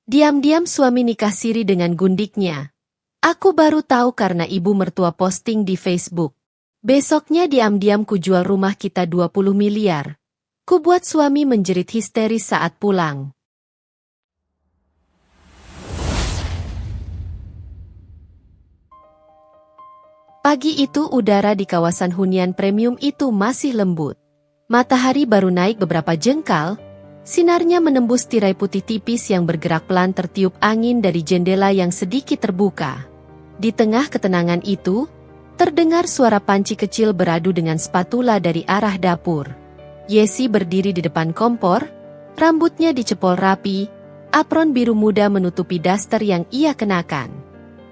Diam-diam suami nikah siri dengan gundiknya. Aku baru tahu karena ibu mertua posting di Facebook. Besoknya diam-diam ku jual rumah kita 20 miliar. Ku buat suami menjerit histeris saat pulang. Pagi itu udara di kawasan hunian premium itu masih lembut. Matahari baru naik beberapa jengkal, sinarnya menembus tirai putih tipis yang bergerak pelan tertiup angin dari jendela yang sedikit terbuka. Di tengah ketenangan itu, terdengar suara panci kecil beradu dengan spatula dari arah dapur. Yesi berdiri di depan kompor, rambutnya dicepol rapi, apron biru muda menutupi daster yang ia kenakan.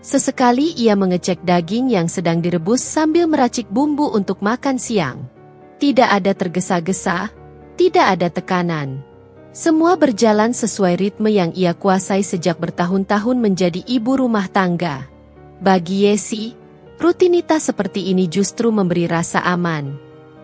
Sesekali ia mengecek daging yang sedang direbus sambil meracik bumbu untuk makan siang. Tidak ada tergesa-gesa, tidak ada tekanan. Semua berjalan sesuai ritme yang ia kuasai sejak bertahun-tahun menjadi ibu rumah tangga. Bagi Yesi, rutinitas seperti ini justru memberi rasa aman.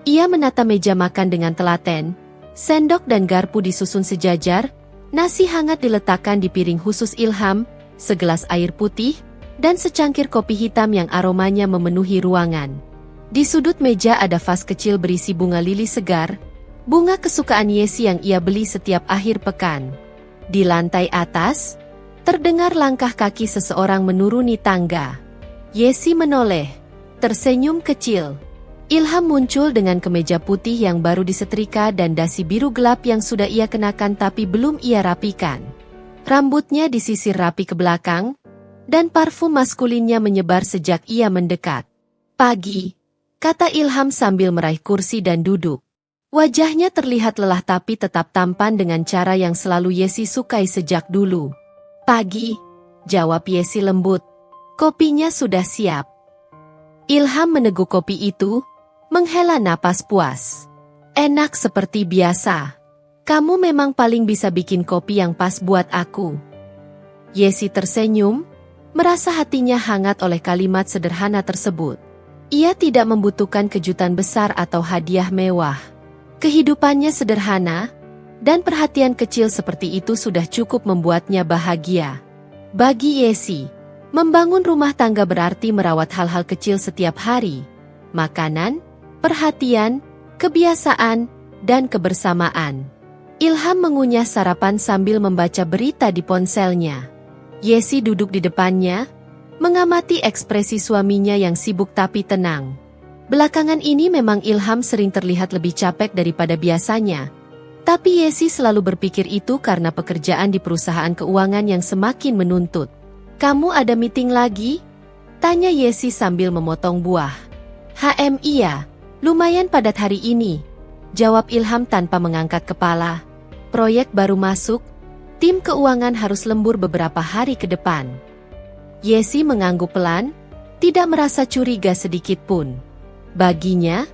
Ia menata meja makan dengan telaten, sendok dan garpu disusun sejajar, nasi hangat diletakkan di piring khusus Ilham, segelas air putih, dan secangkir kopi hitam yang aromanya memenuhi ruangan. Di sudut meja ada vas kecil berisi bunga lili segar, bunga kesukaan Yesi yang ia beli setiap akhir pekan. Di lantai atas, terdengar langkah kaki seseorang menuruni tangga. Yesi menoleh, tersenyum kecil. Ilham muncul dengan kemeja putih yang baru disetrika dan dasi biru gelap yang sudah ia kenakan tapi belum ia rapikan. Rambutnya disisir rapi ke belakang, dan parfum maskulinnya menyebar sejak ia mendekat. Pagi, kata Ilham sambil meraih kursi dan duduk. Wajahnya terlihat lelah tapi tetap tampan dengan cara yang selalu Yesi sukai sejak dulu. Pagi, jawab Yesi lembut. Kopinya sudah siap. Ilham meneguk kopi itu, menghela napas puas. Enak seperti biasa. Kamu memang paling bisa bikin kopi yang pas buat aku. Yesi tersenyum, merasa hatinya hangat oleh kalimat sederhana tersebut. Ia tidak membutuhkan kejutan besar atau hadiah mewah. Kehidupannya sederhana, dan perhatian kecil seperti itu sudah cukup membuatnya bahagia. Bagi Yesi, membangun rumah tangga berarti merawat hal-hal kecil setiap hari. Makanan, perhatian, kebiasaan, dan kebersamaan. Ilham mengunyah sarapan sambil membaca berita di ponselnya. Yesi duduk di depannya, mengamati ekspresi suaminya yang sibuk tapi tenang. Belakangan ini memang Ilham sering terlihat lebih capek daripada biasanya. Tapi Yesi selalu berpikir itu karena pekerjaan di perusahaan keuangan yang semakin menuntut. Kamu ada meeting lagi? Tanya Yesi sambil memotong buah. Iya, lumayan padat hari ini. Jawab Ilham tanpa mengangkat kepala. Proyek baru masuk, tim keuangan harus lembur beberapa hari ke depan. Yesi mengangguk pelan, tidak merasa curiga sedikit pun. Baginya,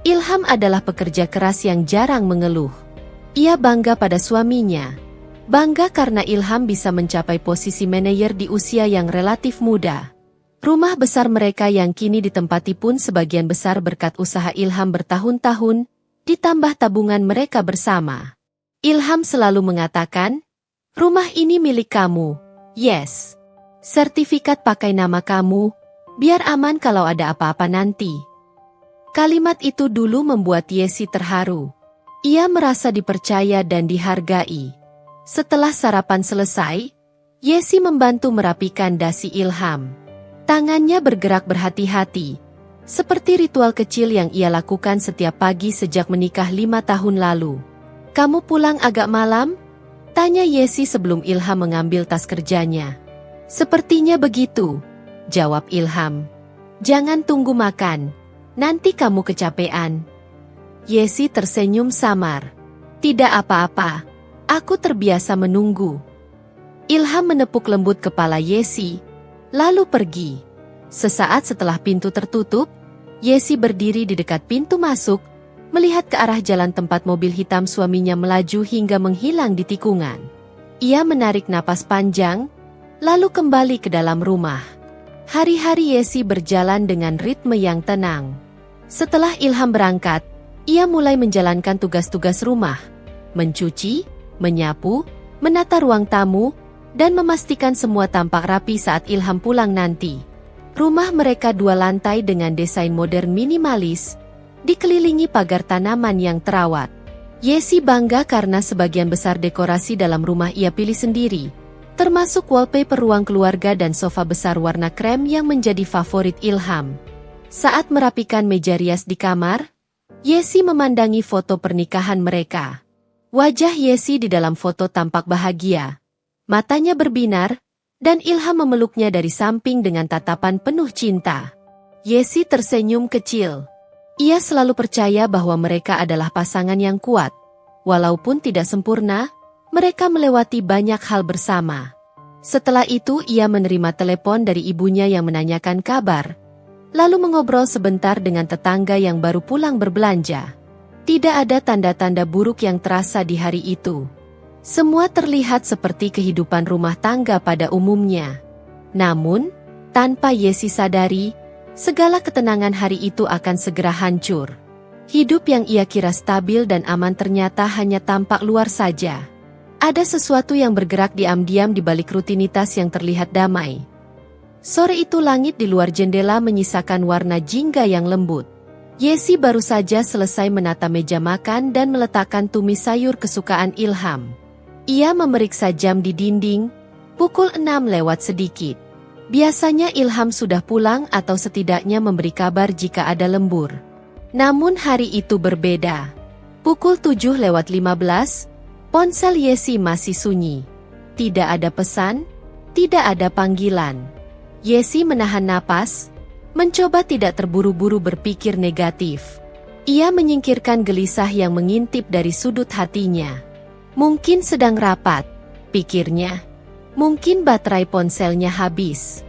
Ilham adalah pekerja keras yang jarang mengeluh. Ia bangga pada suaminya. Bangga karena Ilham bisa mencapai posisi manajer di usia yang relatif muda. Rumah besar mereka yang kini ditempati pun sebagian besar berkat usaha Ilham bertahun-tahun, ditambah tabungan mereka bersama. Ilham selalu mengatakan, rumah ini milik kamu, yes. Sertifikat pakai nama kamu, biar aman kalau ada apa-apa nanti. Kalimat itu dulu membuat Yesi terharu. Ia merasa dipercaya dan dihargai. Setelah sarapan selesai, Yesi membantu merapikan dasi Ilham. Tangannya bergerak berhati-hati, seperti ritual kecil yang ia lakukan setiap pagi sejak menikah 5 tahun lalu. Kamu pulang agak malam? Tanya Yesi sebelum Ilham mengambil tas kerjanya. Sepertinya begitu, jawab Ilham. Jangan tunggu makan, nanti kamu kecapean. Yesi tersenyum samar. Tidak apa-apa, aku terbiasa menunggu. Ilham menepuk lembut kepala Yesi, lalu pergi. Sesaat setelah pintu tertutup, Yesi berdiri di dekat pintu masuk, melihat ke arah jalan tempat mobil hitam suaminya melaju hingga menghilang di tikungan. Ia menarik napas panjang, lalu kembali ke dalam rumah. Hari-hari Yesi berjalan dengan ritme yang tenang. Setelah Ilham berangkat, ia mulai menjalankan tugas-tugas rumah. Mencuci, menyapu, menata ruang tamu, dan memastikan semua tampak rapi saat Ilham pulang nanti. Rumah mereka 2 lantai dengan desain modern minimalis, dikelilingi pagar tanaman yang terawat. Yesi bangga karena sebagian besar dekorasi dalam rumah ia pilih sendiri, termasuk wallpaper ruang keluarga dan sofa besar warna krem yang menjadi favorit Ilham. Saat merapikan meja rias di kamar, Yesi memandangi foto pernikahan mereka. Wajah Yesi di dalam foto tampak bahagia. Matanya berbinar, dan Ilham memeluknya dari samping dengan tatapan penuh cinta. Yesi tersenyum kecil. Ia selalu percaya bahwa mereka adalah pasangan yang kuat. Walaupun tidak sempurna, mereka melewati banyak hal bersama. Setelah itu ia menerima telepon dari ibunya yang menanyakan kabar. Lalu mengobrol sebentar dengan tetangga yang baru pulang berbelanja. Tidak ada tanda-tanda buruk yang terasa di hari itu. Semua terlihat seperti kehidupan rumah tangga pada umumnya. Namun, tanpa Yesi sadari, segala ketenangan hari itu akan segera hancur. Hidup yang ia kira stabil dan aman ternyata hanya tampak luar saja. Ada sesuatu yang bergerak diam-diam di balik rutinitas yang terlihat damai. Sore itu langit di luar jendela menyisakan warna jingga yang lembut. Yesi baru saja selesai menata meja makan dan meletakkan tumis sayur kesukaan Ilham. Ia memeriksa jam di dinding, pukul 6 lewat sedikit. Biasanya Ilham sudah pulang atau setidaknya memberi kabar jika ada lembur. Namun hari itu berbeda. Pukul 7 lewat 15, ponsel Yesi masih sunyi. Tidak ada pesan, tidak ada panggilan. Yesi menahan napas, mencoba tidak terburu-buru berpikir negatif. Ia menyingkirkan gelisah yang mengintip dari sudut hatinya. Mungkin sedang rapat, pikirnya. Mungkin baterai ponselnya habis.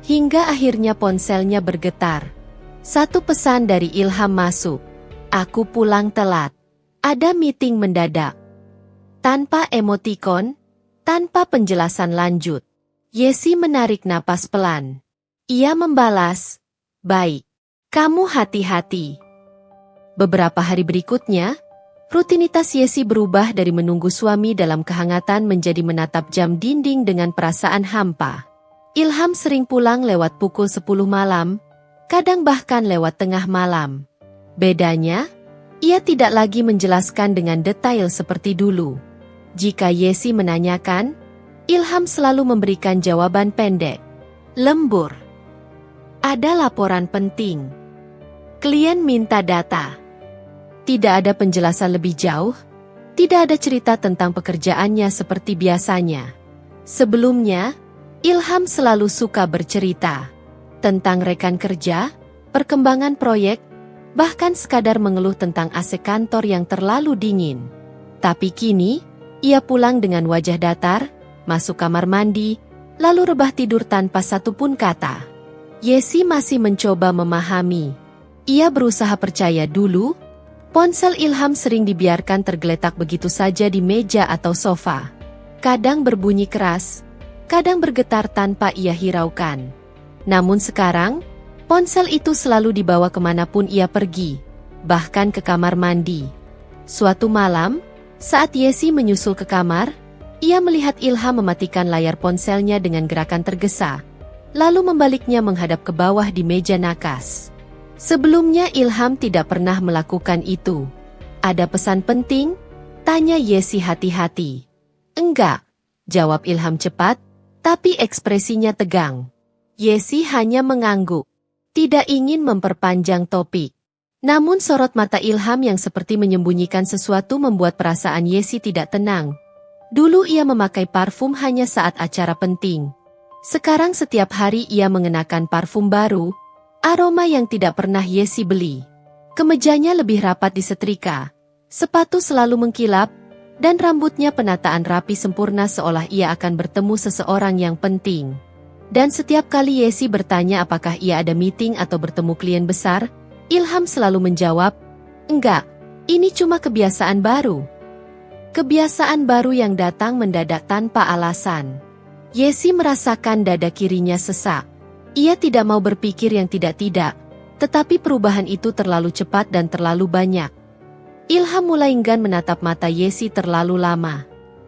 Hingga akhirnya ponselnya bergetar. Satu pesan dari Ilham masuk. Aku pulang telat. Ada meeting mendadak. Tanpa emotikon, tanpa penjelasan lanjut. Yesi menarik napas pelan. Ia membalas, "Baik, kamu hati-hati." Beberapa hari berikutnya, rutinitas Yesi berubah dari menunggu suami dalam kehangatan menjadi menatap jam dinding dengan perasaan hampa. Ilham sering pulang lewat pukul 10 malam, kadang bahkan lewat tengah malam. Bedanya, ia tidak lagi menjelaskan dengan detail seperti dulu. Jika Yesi menanyakan, Ilham selalu memberikan jawaban pendek, lembur. Ada laporan penting. Klien minta data. Tidak ada penjelasan lebih jauh, tidak ada cerita tentang pekerjaannya seperti biasanya. Sebelumnya, Ilham selalu suka bercerita tentang rekan kerja, perkembangan proyek, bahkan sekadar mengeluh tentang AC kantor yang terlalu dingin. Tapi kini, ia pulang dengan wajah datar, masuk kamar mandi, lalu rebah tidur tanpa satupun kata. Yesi masih mencoba memahami. Ia berusaha percaya dulu, ponsel Ilham sering dibiarkan tergeletak begitu saja di meja atau sofa. Kadang berbunyi keras, kadang bergetar tanpa ia hiraukan. Namun sekarang, ponsel itu selalu dibawa kemanapun ia pergi, bahkan ke kamar mandi. Suatu malam, saat Yesi menyusul ke kamar, ia melihat Ilham mematikan layar ponselnya dengan gerakan tergesa, lalu membaliknya menghadap ke bawah di meja nakas. Sebelumnya Ilham tidak pernah melakukan itu. Ada pesan penting? Tanya Yesi hati-hati. Enggak, jawab Ilham cepat, tapi ekspresinya tegang. Yesi hanya mengangguk, tidak ingin memperpanjang topik. Namun sorot mata Ilham yang seperti menyembunyikan sesuatu membuat perasaan Yesi tidak tenang. Dulu ia memakai parfum hanya saat acara penting. Sekarang setiap hari ia mengenakan parfum baru, aroma yang tidak pernah Yesi beli. Kemejanya lebih rapat disetrika, sepatu selalu mengkilap, dan rambutnya penataan rapi sempurna seolah ia akan bertemu seseorang yang penting. Dan setiap kali Yesi bertanya apakah ia ada meeting atau bertemu klien besar, Ilham selalu menjawab, enggak, ini cuma kebiasaan baru. Kebiasaan baru yang datang mendadak tanpa alasan. Yesi merasakan dada kirinya sesak. Ia tidak mau berpikir yang tidak-tidak, tetapi perubahan itu terlalu cepat dan terlalu banyak. Ilham mulai enggan menatap mata Yesi terlalu lama.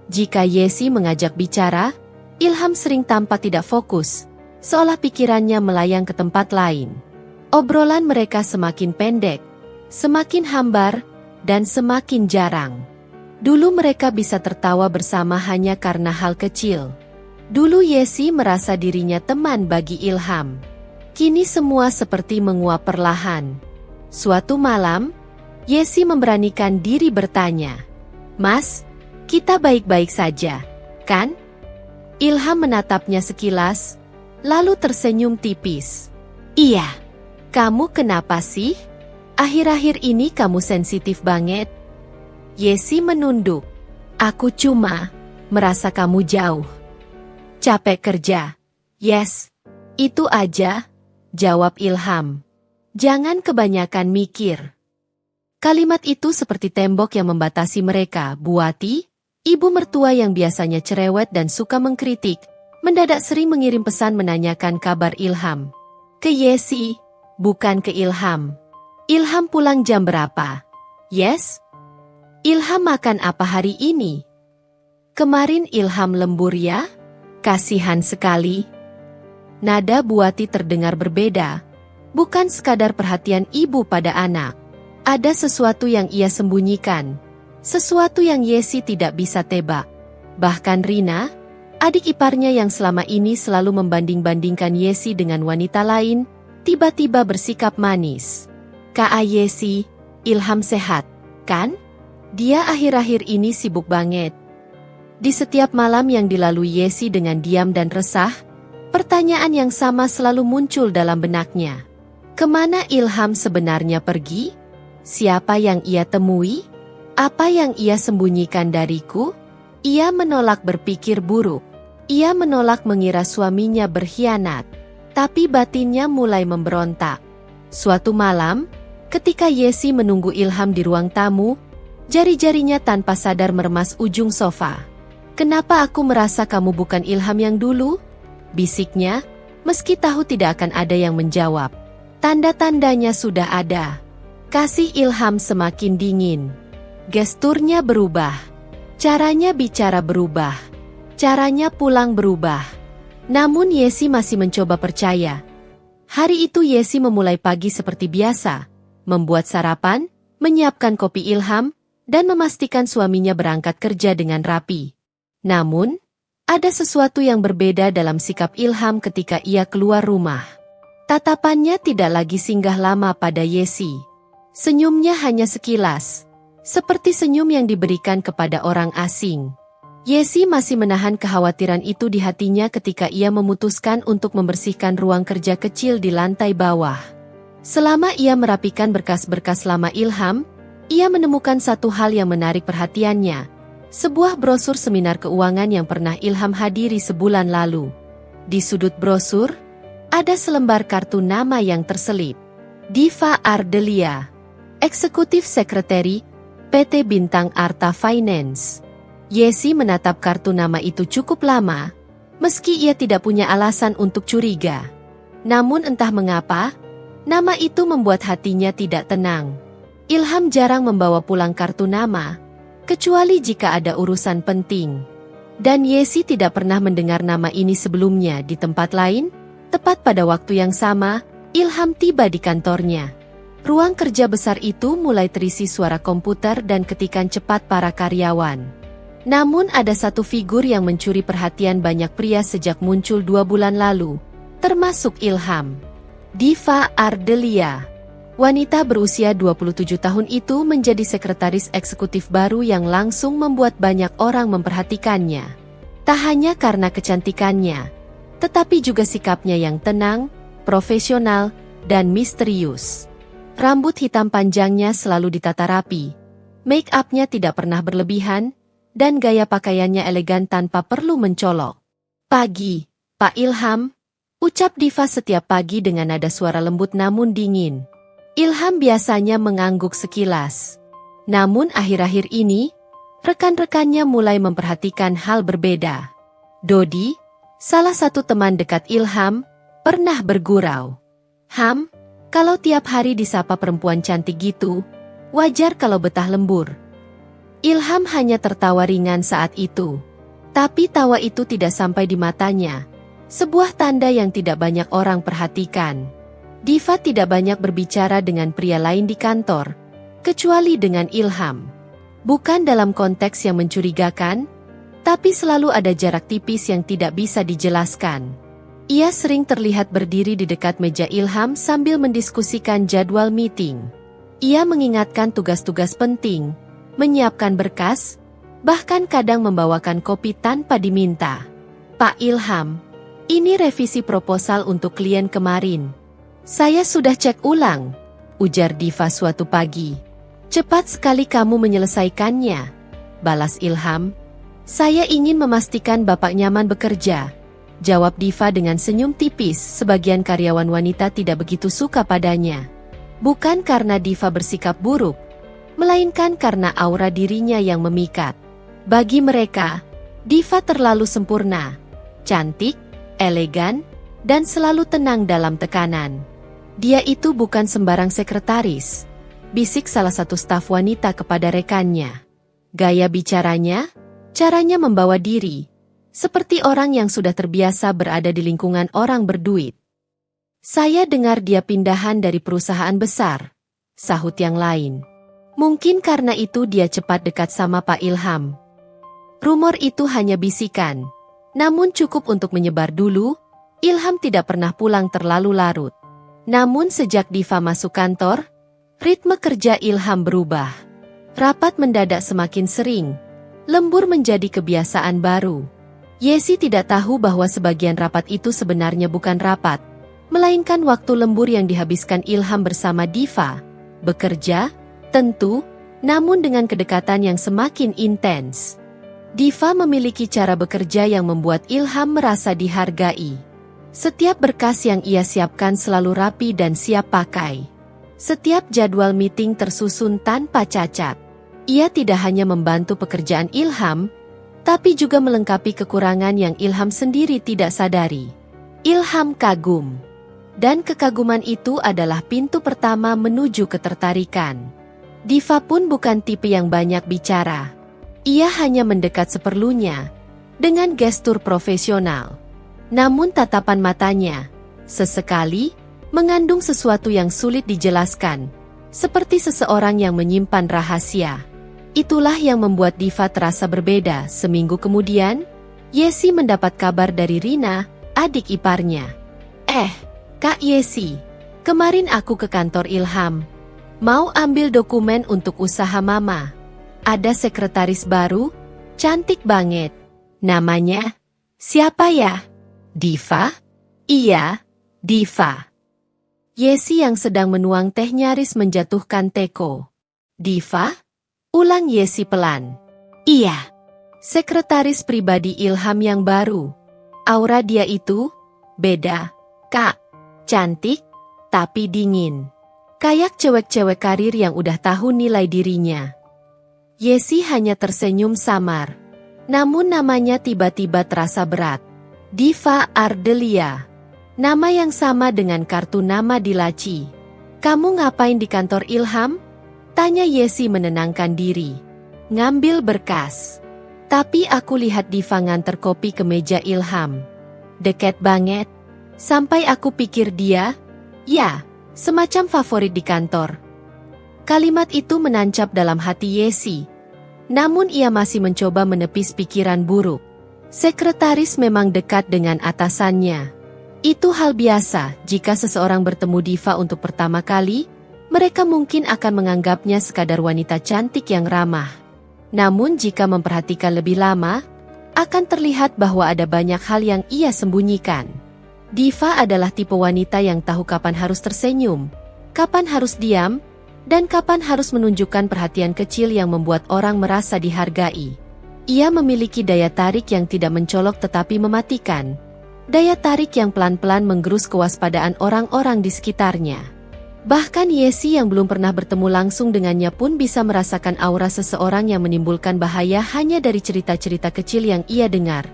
Jika Yesi mengajak bicara, Ilham sering tampak tidak fokus, seolah pikirannya melayang ke tempat lain. Obrolan mereka semakin pendek, semakin hambar, dan semakin jarang. Dulu mereka bisa tertawa bersama hanya karena hal kecil. Dulu Yesi merasa dirinya teman bagi Ilham. Kini semua seperti menguap perlahan. Suatu malam, Yesi memberanikan diri bertanya, "Mas, kita baik-baik saja, kan?" Ilham menatapnya sekilas, lalu tersenyum tipis. "Iya, kamu kenapa sih? Akhir-akhir ini kamu sensitif banget." Yesi menunduk. "Aku cuma merasa kamu jauh. Capek kerja." "Yes, itu aja," jawab Ilham. "Jangan kebanyakan mikir." Kalimat itu seperti tembok yang membatasi mereka. Buati, ibu mertua yang biasanya cerewet dan suka mengkritik, mendadak sering mengirim pesan menanyakan kabar Ilham. Ke Yesi, bukan ke Ilham. "Ilham pulang jam berapa?" "Yes." "Ilham makan apa hari ini?" "Kemarin Ilham lembur ya? Kasihan sekali." Nada Buati terdengar berbeda, bukan sekadar perhatian ibu pada anak. Ada sesuatu yang ia sembunyikan, sesuatu yang Yesi tidak bisa tebak. Bahkan Rina, adik iparnya yang selama ini selalu membanding-bandingkan Yesi dengan wanita lain, tiba-tiba bersikap manis. "Kak Yesi, Ilham sehat, kan? Dia akhir-akhir ini sibuk banget." Di setiap malam yang dilalui Yesi dengan diam dan resah, pertanyaan yang sama selalu muncul dalam benaknya. Kemana Ilham sebenarnya pergi? Siapa yang ia temui? Apa yang ia sembunyikan dariku? Ia menolak berpikir buruk. Ia menolak mengira suaminya berkhianat. Tapi batinnya mulai memberontak. Suatu malam, ketika Yesi menunggu Ilham di ruang tamu, jari-jarinya tanpa sadar meremas ujung sofa. "Kenapa aku merasa kamu bukan Ilham yang dulu?" bisiknya, meski tahu tidak akan ada yang menjawab. Tanda-tandanya sudah ada. Kasih Ilham semakin dingin. Gesturnya berubah. Caranya bicara berubah. Caranya pulang berubah. Namun Yesi masih mencoba percaya. Hari itu Yesi memulai pagi seperti biasa, membuat sarapan, menyiapkan kopi Ilham, dan memastikan suaminya berangkat kerja dengan rapi. Namun, ada sesuatu yang berbeda dalam sikap Ilham ketika ia keluar rumah. Tatapannya tidak lagi singgah lama pada Yesi. Senyumnya hanya sekilas, seperti senyum yang diberikan kepada orang asing. Yesi masih menahan kekhawatiran itu di hatinya ketika ia memutuskan untuk membersihkan ruang kerja kecil di lantai bawah. Selama ia merapikan berkas-berkas lama Ilham, ia menemukan satu hal yang menarik perhatiannya. Sebuah brosur seminar keuangan yang pernah Ilham hadiri sebulan lalu. Di sudut brosur, ada selembar kartu nama yang terselip. Diva Ardelia, Eksekutif Sekretari, PT Bintang Arta Finance. Yesi menatap kartu nama itu cukup lama, meski ia tidak punya alasan untuk curiga. Namun entah mengapa, nama itu membuat hatinya tidak tenang. Ilham jarang membawa pulang kartu nama, kecuali jika ada urusan penting. Dan Yesi tidak pernah mendengar nama ini sebelumnya di tempat lain. Tepat pada waktu yang sama, Ilham tiba di kantornya. Ruang kerja besar itu mulai terisi suara komputer dan ketikan cepat para karyawan. Namun ada satu figur yang mencuri perhatian banyak pria sejak muncul 2 bulan lalu, termasuk Ilham. Diva Ardelia. Wanita berusia 27 tahun itu menjadi sekretaris eksekutif baru yang langsung membuat banyak orang memperhatikannya. Tak hanya karena kecantikannya, tetapi juga sikapnya yang tenang, profesional, dan misterius. Rambut hitam panjangnya selalu ditata rapi, make up-nya tidak pernah berlebihan, dan gaya pakaiannya elegan tanpa perlu mencolok. "Pagi, Pak Ilham," ucap Diva setiap pagi dengan nada suara lembut namun dingin. Ilham biasanya mengangguk sekilas. Namun akhir-akhir ini, rekan-rekannya mulai memperhatikan hal berbeda. Dodi, salah satu teman dekat Ilham, pernah bergurau. "Ham, kalau tiap hari disapa perempuan cantik gitu, wajar kalau betah lembur." Ilham hanya tertawa ringan saat itu. Tapi tawa itu tidak sampai di matanya. Sebuah tanda yang tidak banyak orang perhatikan. Diva tidak banyak berbicara dengan pria lain di kantor, kecuali dengan Ilham. Bukan dalam konteks yang mencurigakan, tapi selalu ada jarak tipis yang tidak bisa dijelaskan. Ia sering terlihat berdiri di dekat meja Ilham sambil mendiskusikan jadwal meeting. Ia mengingatkan tugas-tugas penting, menyiapkan berkas, bahkan kadang membawakan kopi tanpa diminta. Pak Ilham, ini revisi proposal untuk klien kemarin. Saya sudah cek ulang, ujar Diva suatu pagi. Cepat sekali kamu menyelesaikannya, balas Ilham. Saya ingin memastikan Bapak nyaman bekerja, jawab Diva dengan senyum tipis. Sebagian karyawan wanita tidak begitu suka padanya. Bukan karena Diva bersikap buruk, melainkan karena aura dirinya yang memikat. Bagi mereka, Diva terlalu sempurna, cantik, elegan, dan selalu tenang dalam tekanan. Dia itu bukan sembarang sekretaris, bisik salah satu staf wanita kepada rekannya. Gaya bicaranya, caranya membawa diri, seperti orang yang sudah terbiasa berada di lingkungan orang berduit. Saya dengar dia pindahan dari perusahaan besar, sahut yang lain. Mungkin karena itu dia cepat dekat sama Pak Ilham. Rumor itu hanya bisikan, namun cukup untuk menyebar dulu. Ilham tidak pernah pulang terlalu larut. Namun sejak Diva masuk kantor, ritme kerja Ilham berubah. Rapat mendadak semakin sering, lembur menjadi kebiasaan baru. Yesi tidak tahu bahwa sebagian rapat itu sebenarnya bukan rapat, melainkan waktu lembur yang dihabiskan Ilham bersama Diva. Bekerja, tentu, namun dengan kedekatan yang semakin intens. Diva memiliki cara bekerja yang membuat Ilham merasa dihargai. Setiap berkas yang ia siapkan selalu rapi dan siap pakai. Setiap jadwal meeting tersusun tanpa cacat. Ia tidak hanya membantu pekerjaan Ilham, tapi juga melengkapi kekurangan yang Ilham sendiri tidak sadari. Ilham kagum. Dan kekaguman itu adalah pintu pertama menuju ketertarikan. Diva pun bukan tipe yang banyak bicara. Ia hanya mendekat seperlunya, dengan gestur profesional. Namun tatapan matanya, sesekali, mengandung sesuatu yang sulit dijelaskan, seperti seseorang yang menyimpan rahasia. Itulah yang membuat Diva terasa berbeda. Seminggu kemudian, Yesi mendapat kabar dari Rina, adik iparnya. Kak Yesi, kemarin aku ke kantor Ilham. Mau ambil dokumen untuk usaha mama. Ada sekretaris baru, cantik banget. Namanya, siapa ya? Diva? Iya, Diva. Yesi yang sedang menuang teh nyaris menjatuhkan teko. Diva? Ulang Yesi pelan. Iya. Sekretaris pribadi Ilham yang baru. Aura dia itu, beda, Kak. Cantik, tapi dingin. Kayak cewek-cewek karir yang udah tahu nilai dirinya. Yesi hanya tersenyum samar. Namun namanya tiba-tiba terasa berat. Diva Ardelia. Nama yang sama dengan kartu nama di laci. Kamu ngapain di kantor Ilham? Tanya Yesi menenangkan diri. Ngambil berkas. Tapi aku lihat Diva nganter kopi ke meja Ilham. Deket banget. Sampai aku pikir dia, ya, semacam favorit di kantor. Kalimat itu menancap dalam hati Yesi. Namun ia masih mencoba menepis pikiran buruk. Sekretaris memang dekat dengan atasannya. Itu hal biasa jika seseorang bertemu Diva untuk pertama kali, mereka mungkin akan menganggapnya sekadar wanita cantik yang ramah. Namun jika memperhatikan lebih lama, akan terlihat bahwa ada banyak hal yang ia sembunyikan. Diva adalah tipe wanita yang tahu kapan harus tersenyum, kapan harus diam, dan kapan harus menunjukkan perhatian kecil yang membuat orang merasa dihargai. Ia memiliki daya tarik yang tidak mencolok tetapi mematikan. Daya tarik yang pelan-pelan menggerus kewaspadaan orang-orang di sekitarnya. Bahkan Yesi yang belum pernah bertemu langsung dengannya pun bisa merasakan aura seseorang yang menimbulkan bahaya hanya dari cerita-cerita kecil yang ia dengar.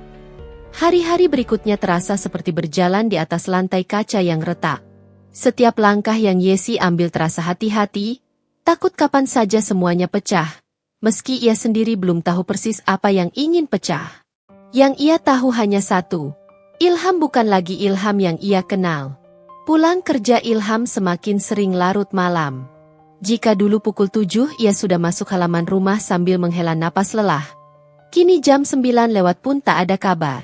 Hari-hari berikutnya terasa seperti berjalan di atas lantai kaca yang retak. Setiap langkah yang Yesi ambil terasa hati-hati, takut kapan saja semuanya pecah, meski ia sendiri belum tahu persis apa yang ingin pecah. Yang ia tahu hanya satu. Ilham bukan lagi Ilham yang ia kenal. Pulang kerja Ilham semakin sering larut malam. Jika dulu pukul 7 ia sudah masuk halaman rumah sambil menghela napas lelah. Kini jam 9 lewat pun tak ada kabar.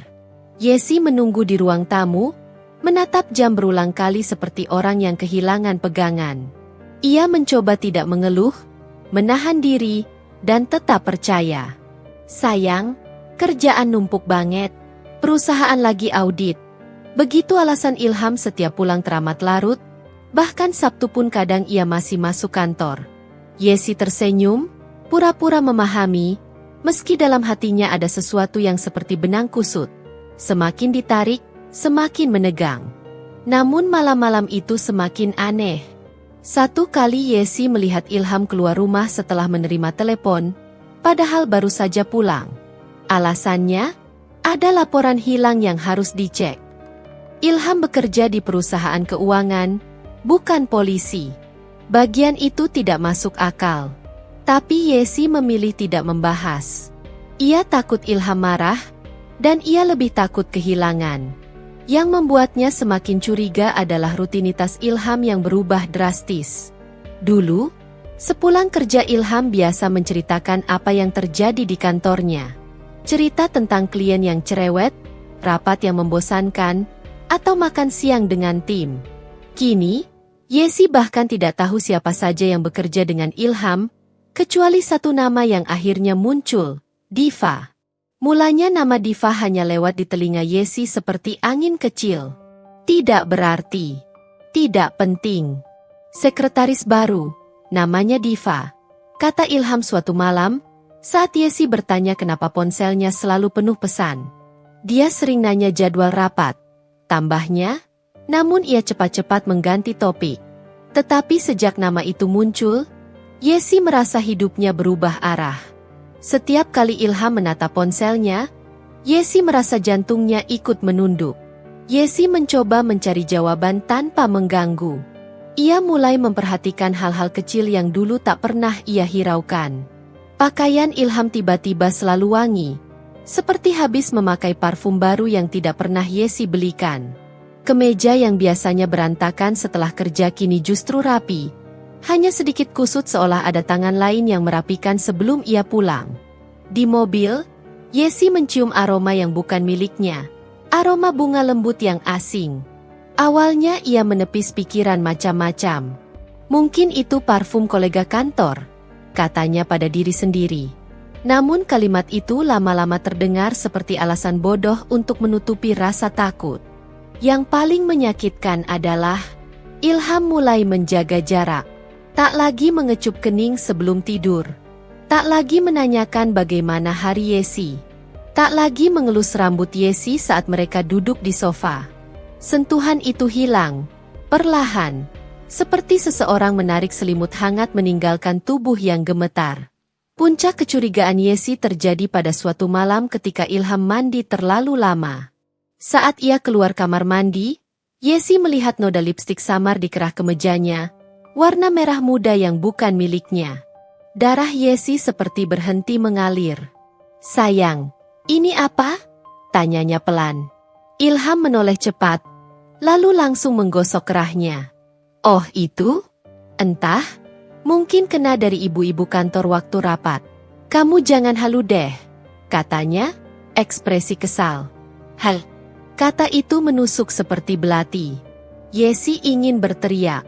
Yesi menunggu di ruang tamu, menatap jam berulang kali seperti orang yang kehilangan pegangan. Ia mencoba tidak mengeluh, menahan diri, dan tetap percaya. Sayang, kerjaan numpuk banget. Perusahaan lagi audit. Begitu alasan Ilham setiap pulang teramat larut, bahkan Sabtu pun kadang ia masih masuk kantor. Yesi tersenyum, pura-pura memahami, meski dalam hatinya ada sesuatu yang seperti benang kusut. Semakin ditarik, semakin menegang. Namun malam-malam itu semakin aneh. Satu kali Yesi melihat Ilham keluar rumah setelah menerima telepon, padahal baru saja pulang. Alasannya, ada laporan hilang yang harus dicek. Ilham bekerja di perusahaan keuangan, bukan polisi. Bagian itu tidak masuk akal. Tapi Yesi memilih tidak membahas. Ia takut Ilham marah, dan ia lebih takut kehilangan. Yang membuatnya semakin curiga adalah rutinitas Ilham yang berubah drastis. Dulu, sepulang kerja Ilham biasa menceritakan apa yang terjadi di kantornya. Cerita tentang klien yang cerewet, rapat yang membosankan, atau makan siang dengan tim. Kini, Yesi bahkan tidak tahu siapa saja yang bekerja dengan Ilham, kecuali satu nama yang akhirnya muncul, Diva. Mulanya nama Diva hanya lewat di telinga Yesi seperti angin kecil. Tidak berarti. Tidak penting. Sekretaris baru, namanya Diva, kata Ilham suatu malam, saat Yesi bertanya kenapa ponselnya selalu penuh pesan. Dia sering nanya jadwal rapat. Tambahnya, namun ia cepat-cepat mengganti topik. Tetapi sejak nama itu muncul, Yesi merasa hidupnya berubah arah. Setiap kali Ilham menatap ponselnya, Yesi merasa jantungnya ikut menunduk. Yesi mencoba mencari jawaban tanpa mengganggu. Ia mulai memperhatikan hal-hal kecil yang dulu tak pernah ia hiraukan. Pakaian Ilham tiba-tiba selalu wangi, seperti habis memakai parfum baru yang tidak pernah Yesi belikan. Kemeja yang biasanya berantakan setelah kerja kini justru rapi. Hanya sedikit kusut seolah ada tangan lain yang merapikan sebelum ia pulang. Di mobil, Yesi mencium aroma yang bukan miliknya. Aroma bunga lembut yang asing. Awalnya ia menepis pikiran macam-macam. Mungkin itu parfum kolega kantor, katanya pada diri sendiri. Namun kalimat itu lama-lama terdengar seperti alasan bodoh untuk menutupi rasa takut. Yang paling menyakitkan adalah, Ilham mulai menjaga jarak. Tak lagi mengecup kening sebelum tidur. Tak lagi menanyakan bagaimana hari Yesi. Tak lagi mengelus rambut Yesi saat mereka duduk di sofa. Sentuhan itu hilang, perlahan. Seperti seseorang menarik selimut hangat meninggalkan tubuh yang gemetar. Puncak kecurigaan Yesi terjadi pada suatu malam ketika Ilham mandi terlalu lama. Saat ia keluar kamar mandi, Yesi melihat noda lipstik samar di kerah kemejanya, warna merah muda yang bukan miliknya. Darah Yesi seperti berhenti mengalir. "Sayang, ini apa?" tanyanya pelan. Ilham menoleh cepat, lalu langsung menggosok kerahnya. "Oh itu? Entah, mungkin kena dari ibu-ibu kantor waktu rapat." "Kamu jangan halu deh," katanya, ekspresi kesal. "Hal," kata itu menusuk seperti belati. Yesi ingin berteriak.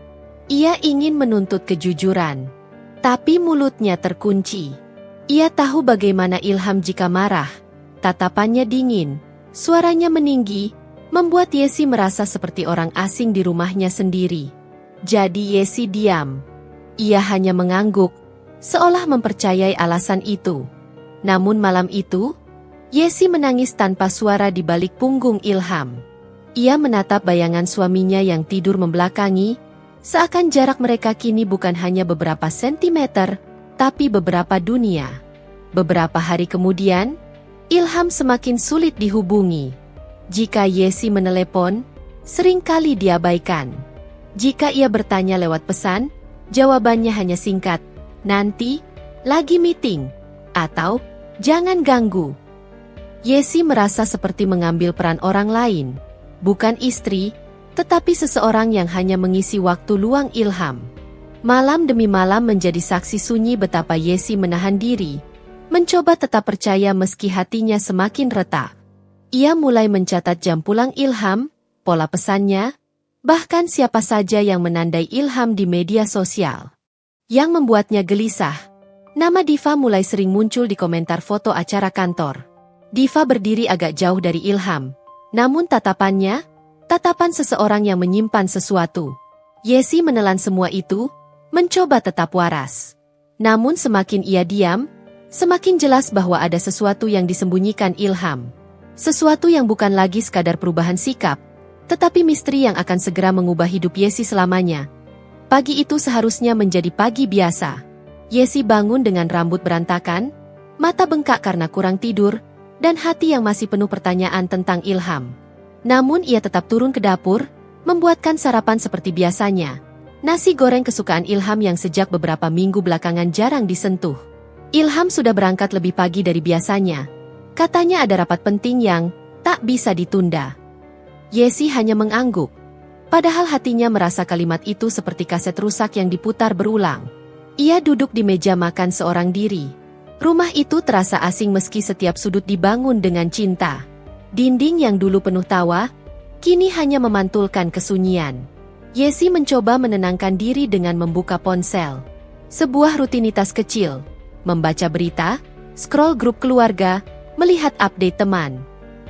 Ia ingin menuntut kejujuran. Tapi mulutnya terkunci. Ia tahu bagaimana Ilham jika marah. Tatapannya dingin, suaranya meninggi, membuat Yesi merasa seperti orang asing di rumahnya sendiri. Jadi Yesi diam. Ia hanya mengangguk, seolah mempercayai alasan itu. Namun malam itu, Yesi menangis tanpa suara di balik punggung Ilham. Ia menatap bayangan suaminya yang tidur membelakangi, seakan jarak mereka kini bukan hanya beberapa sentimeter, tapi beberapa dunia. Beberapa hari kemudian, Ilham semakin sulit dihubungi. Jika Yesi menelepon, seringkali diabaikan. Jika ia bertanya lewat pesan, jawabannya hanya singkat, "Nanti, lagi meeting," atau "Jangan ganggu." Yesi merasa seperti mengambil peran orang lain, bukan istri, tetapi seseorang yang hanya mengisi waktu luang Ilham. Malam demi malam menjadi saksi sunyi betapa Yesi menahan diri, mencoba tetap percaya meski hatinya semakin retak. Ia mulai mencatat jam pulang Ilham, pola pesannya, bahkan siapa saja yang menandai Ilham di media sosial. Yang membuatnya gelisah, nama Diva mulai sering muncul di komentar foto acara kantor. Diva berdiri agak jauh dari Ilham, namun tatapan seseorang yang menyimpan sesuatu. Yesi menelan semua itu, mencoba tetap waras. Namun semakin ia diam, semakin jelas bahwa ada sesuatu yang disembunyikan Ilham. Sesuatu yang bukan lagi sekadar perubahan sikap, tetapi misteri yang akan segera mengubah hidup Yesi selamanya. Pagi itu seharusnya menjadi pagi biasa. Yesi bangun dengan rambut berantakan, mata bengkak karena kurang tidur, dan hati yang masih penuh pertanyaan tentang Ilham. Namun ia tetap turun ke dapur, membuatkan sarapan seperti biasanya. Nasi goreng kesukaan Ilham yang sejak beberapa minggu belakangan jarang disentuh. Ilham sudah berangkat lebih pagi dari biasanya. Katanya ada rapat penting yang tak bisa ditunda. Yesi hanya mengangguk. Padahal hatinya merasa kalimat itu seperti kaset rusak yang diputar berulang. Ia duduk di meja makan seorang diri. Rumah itu terasa asing meski setiap sudut dibangun dengan cinta. Dinding yang dulu penuh tawa, kini hanya memantulkan kesunyian. Yesi mencoba menenangkan diri dengan membuka ponsel. Sebuah rutinitas kecil, membaca berita, scroll grup keluarga, melihat update teman.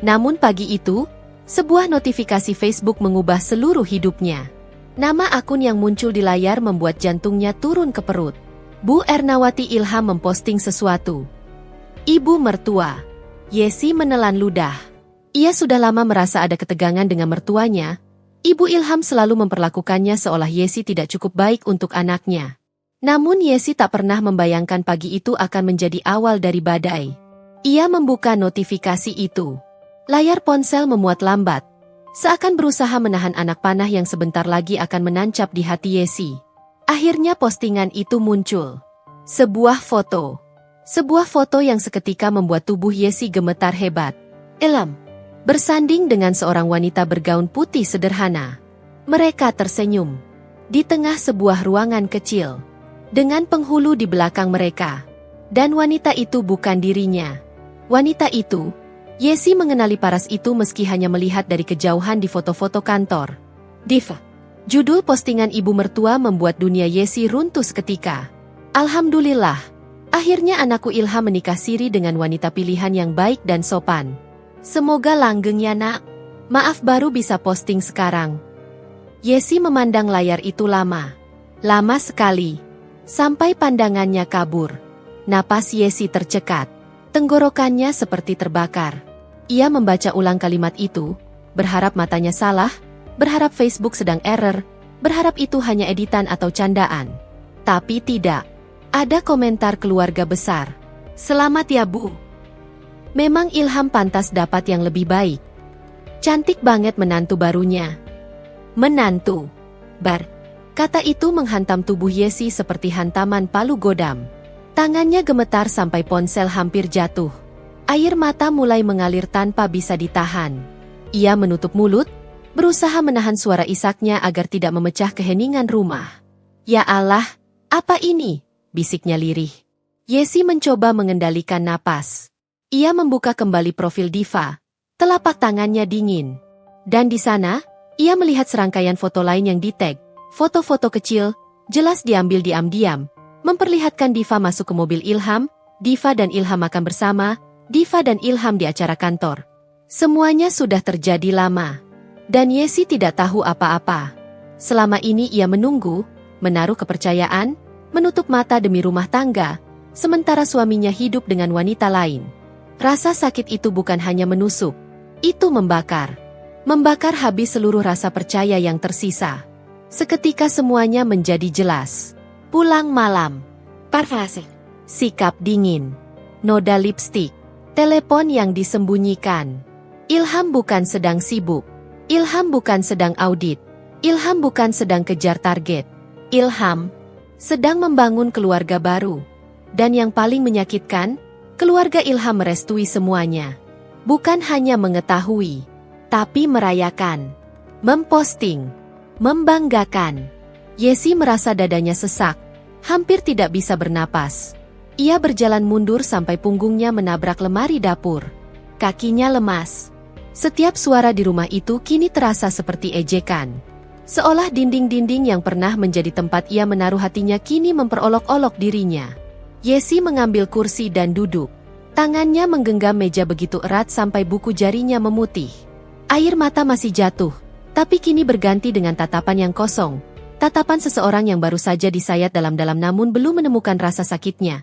Namun pagi itu, sebuah notifikasi Facebook mengubah seluruh hidupnya. Nama akun yang muncul di layar membuat jantungnya turun ke perut. Bu Ernawati Ilham memposting sesuatu. Ibu mertua. Yesi menelan ludah. Ia sudah lama merasa ada ketegangan dengan mertuanya. Ibu Ilham selalu memperlakukannya seolah Yesi tidak cukup baik untuk anaknya. Namun Yesi tak pernah membayangkan pagi itu akan menjadi awal dari badai. Ia membuka notifikasi itu. Layar ponsel memuat lambat, seakan berusaha menahan anak panah yang sebentar lagi akan menancap di hati Yesi. Akhirnya postingan itu muncul. Sebuah foto. Sebuah foto yang seketika membuat tubuh Yesi gemetar hebat. Ilham bersanding dengan seorang wanita bergaun putih sederhana. Mereka tersenyum. Di tengah sebuah ruangan kecil. Dengan penghulu di belakang mereka. Dan wanita itu bukan dirinya. Wanita itu, Yesi mengenali paras itu meski hanya melihat dari kejauhan di foto-foto kantor. Diva. Judul postingan ibu mertua membuat dunia Yesi runtuh seketika. Alhamdulillah, akhirnya anakku Ilham menikah siri dengan wanita pilihan yang baik dan sopan. Semoga langgeng ya nak. Maaf baru bisa posting sekarang. Yesi memandang layar itu lama. Lama sekali. Sampai pandangannya kabur. Napas Yesi tercekat. Tenggorokannya seperti terbakar. Ia membaca ulang kalimat itu, berharap matanya salah, berharap Facebook sedang error, berharap itu hanya editan atau candaan. Tapi tidak. Ada komentar keluarga besar. Selamat ya Bu. Memang Ilham pantas dapat yang lebih baik. Cantik banget menantu barunya. Menantu. Kata itu menghantam tubuh Yesi seperti hantaman palu godam. Tangannya gemetar sampai ponsel hampir jatuh. Air mata mulai mengalir tanpa bisa ditahan. Ia menutup mulut, berusaha menahan suara isaknya agar tidak memecah keheningan rumah. Ya Allah, apa ini? Bisiknya lirih. Yesi mencoba mengendalikan napas. Ia membuka kembali profil Diva. Telapak tangannya dingin. Dan di sana, ia melihat serangkaian foto lain yang di-tag. Foto-foto kecil, jelas diambil diam-diam. Memperlihatkan Diva masuk ke mobil Ilham, Diva dan Ilham makan bersama, Diva dan Ilham di acara kantor. Semuanya sudah terjadi lama. Dan Yesi tidak tahu apa-apa. Selama ini ia menunggu, menaruh kepercayaan, menutup mata demi rumah tangga, sementara suaminya hidup dengan wanita lain. Rasa sakit itu bukan hanya menusuk, itu membakar. Membakar habis seluruh rasa percaya yang tersisa. Seketika semuanya menjadi jelas. Pulang malam. Parfase. Sikap dingin. Noda lipstik. Telepon yang disembunyikan. Ilham bukan sedang sibuk. Ilham bukan sedang audit. Ilham bukan sedang kejar target. Ilham sedang membangun keluarga baru. Dan yang paling menyakitkan, keluarga Ilham merestui semuanya. Bukan hanya mengetahui, tapi merayakan, memposting, membanggakan. Yesi merasa dadanya sesak, hampir tidak bisa bernapas. Ia berjalan mundur sampai punggungnya menabrak lemari dapur. Kakinya lemas. Setiap suara di rumah itu kini terasa seperti ejekan. Seolah dinding-dinding yang pernah menjadi tempat ia menaruh hatinya kini memperolok-olok dirinya. Yesi mengambil kursi dan duduk. Tangannya menggenggam meja begitu erat sampai buku jarinya memutih. Air mata masih jatuh, tapi kini berganti dengan tatapan yang kosong. Tatapan seseorang yang baru saja disayat dalam-dalam namun belum menemukan rasa sakitnya.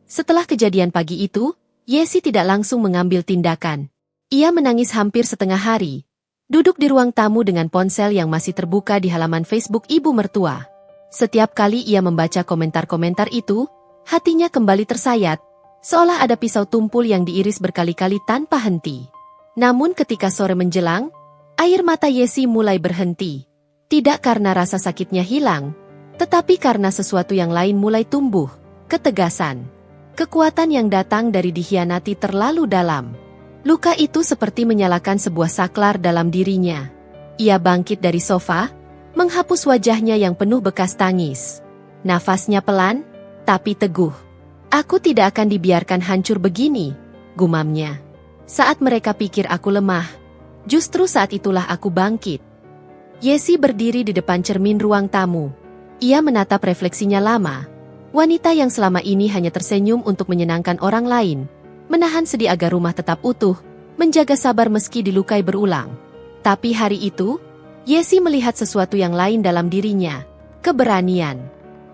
Setelah kejadian pagi itu, Yesi tidak langsung mengambil tindakan. Ia menangis hampir setengah hari. Duduk di ruang tamu dengan ponsel yang masih terbuka di halaman Facebook ibu mertua. Setiap kali ia membaca komentar-komentar itu, hatinya kembali tersayat, seolah ada pisau tumpul yang diiris berkali-kali tanpa henti. Namun ketika sore menjelang, air mata Yesi mulai berhenti. Tidak karena rasa sakitnya hilang, tetapi karena sesuatu yang lain mulai tumbuh, ketegasan. Kekuatan yang datang dari dikhianati terlalu dalam. Luka itu seperti menyalakan sebuah saklar dalam dirinya. Ia bangkit dari sofa, menghapus wajahnya yang penuh bekas tangis. Nafasnya pelan, tapi teguh. Aku tidak akan dibiarkan hancur begini, gumamnya. Saat mereka pikir aku lemah, justru saat itulah aku bangkit. Yesi berdiri di depan cermin ruang tamu. Ia menatap refleksinya lama. Wanita yang selama ini hanya tersenyum untuk menyenangkan orang lain. Menahan sedih agar rumah tetap utuh, menjaga sabar meski dilukai berulang. Tapi hari itu, Yesi melihat sesuatu yang lain dalam dirinya, keberanian.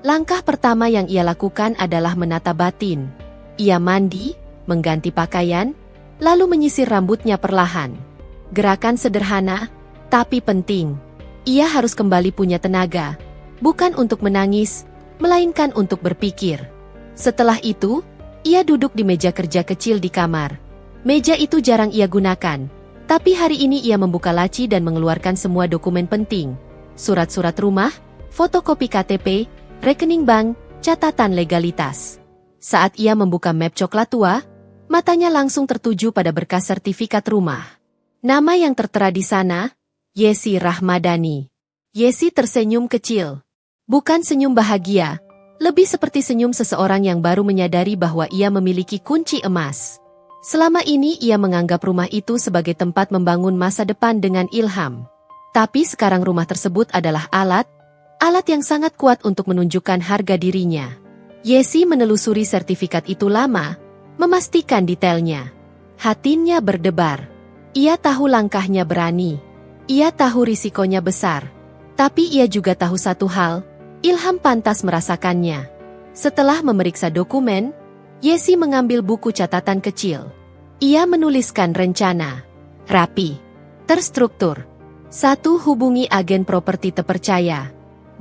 Langkah pertama yang ia lakukan adalah menata batin. Ia mandi, mengganti pakaian, lalu menyisir rambutnya perlahan. Gerakan sederhana, tapi penting. Ia harus kembali punya tenaga, bukan untuk menangis, melainkan untuk berpikir. Setelah itu, ia duduk di meja kerja kecil di kamar. Meja itu jarang ia gunakan, tapi hari ini ia membuka laci dan mengeluarkan semua dokumen penting. Surat-surat rumah, fotokopi KTP, rekening bank, catatan legalitas. Saat ia membuka map coklat tua, matanya langsung tertuju pada berkas sertifikat rumah. Nama yang tertera di sana, Yesi Rahmadani. Yesi tersenyum kecil. Bukan senyum bahagia, lebih seperti senyum seseorang yang baru menyadari bahwa ia memiliki kunci emas. Selama ini ia menganggap rumah itu sebagai tempat membangun masa depan dengan ilham. Tapi sekarang rumah tersebut adalah alat yang sangat kuat untuk menunjukkan harga dirinya. Yesi menelusuri sertifikat itu lama, memastikan detailnya. Hatinya berdebar. Ia tahu langkahnya berani. Ia tahu risikonya besar. Tapi ia juga tahu satu hal, Ilham pantas merasakannya. Setelah memeriksa dokumen, Yesi mengambil buku catatan kecil. Ia menuliskan rencana. Rapi. Terstruktur. 1. Hubungi agen properti terpercaya.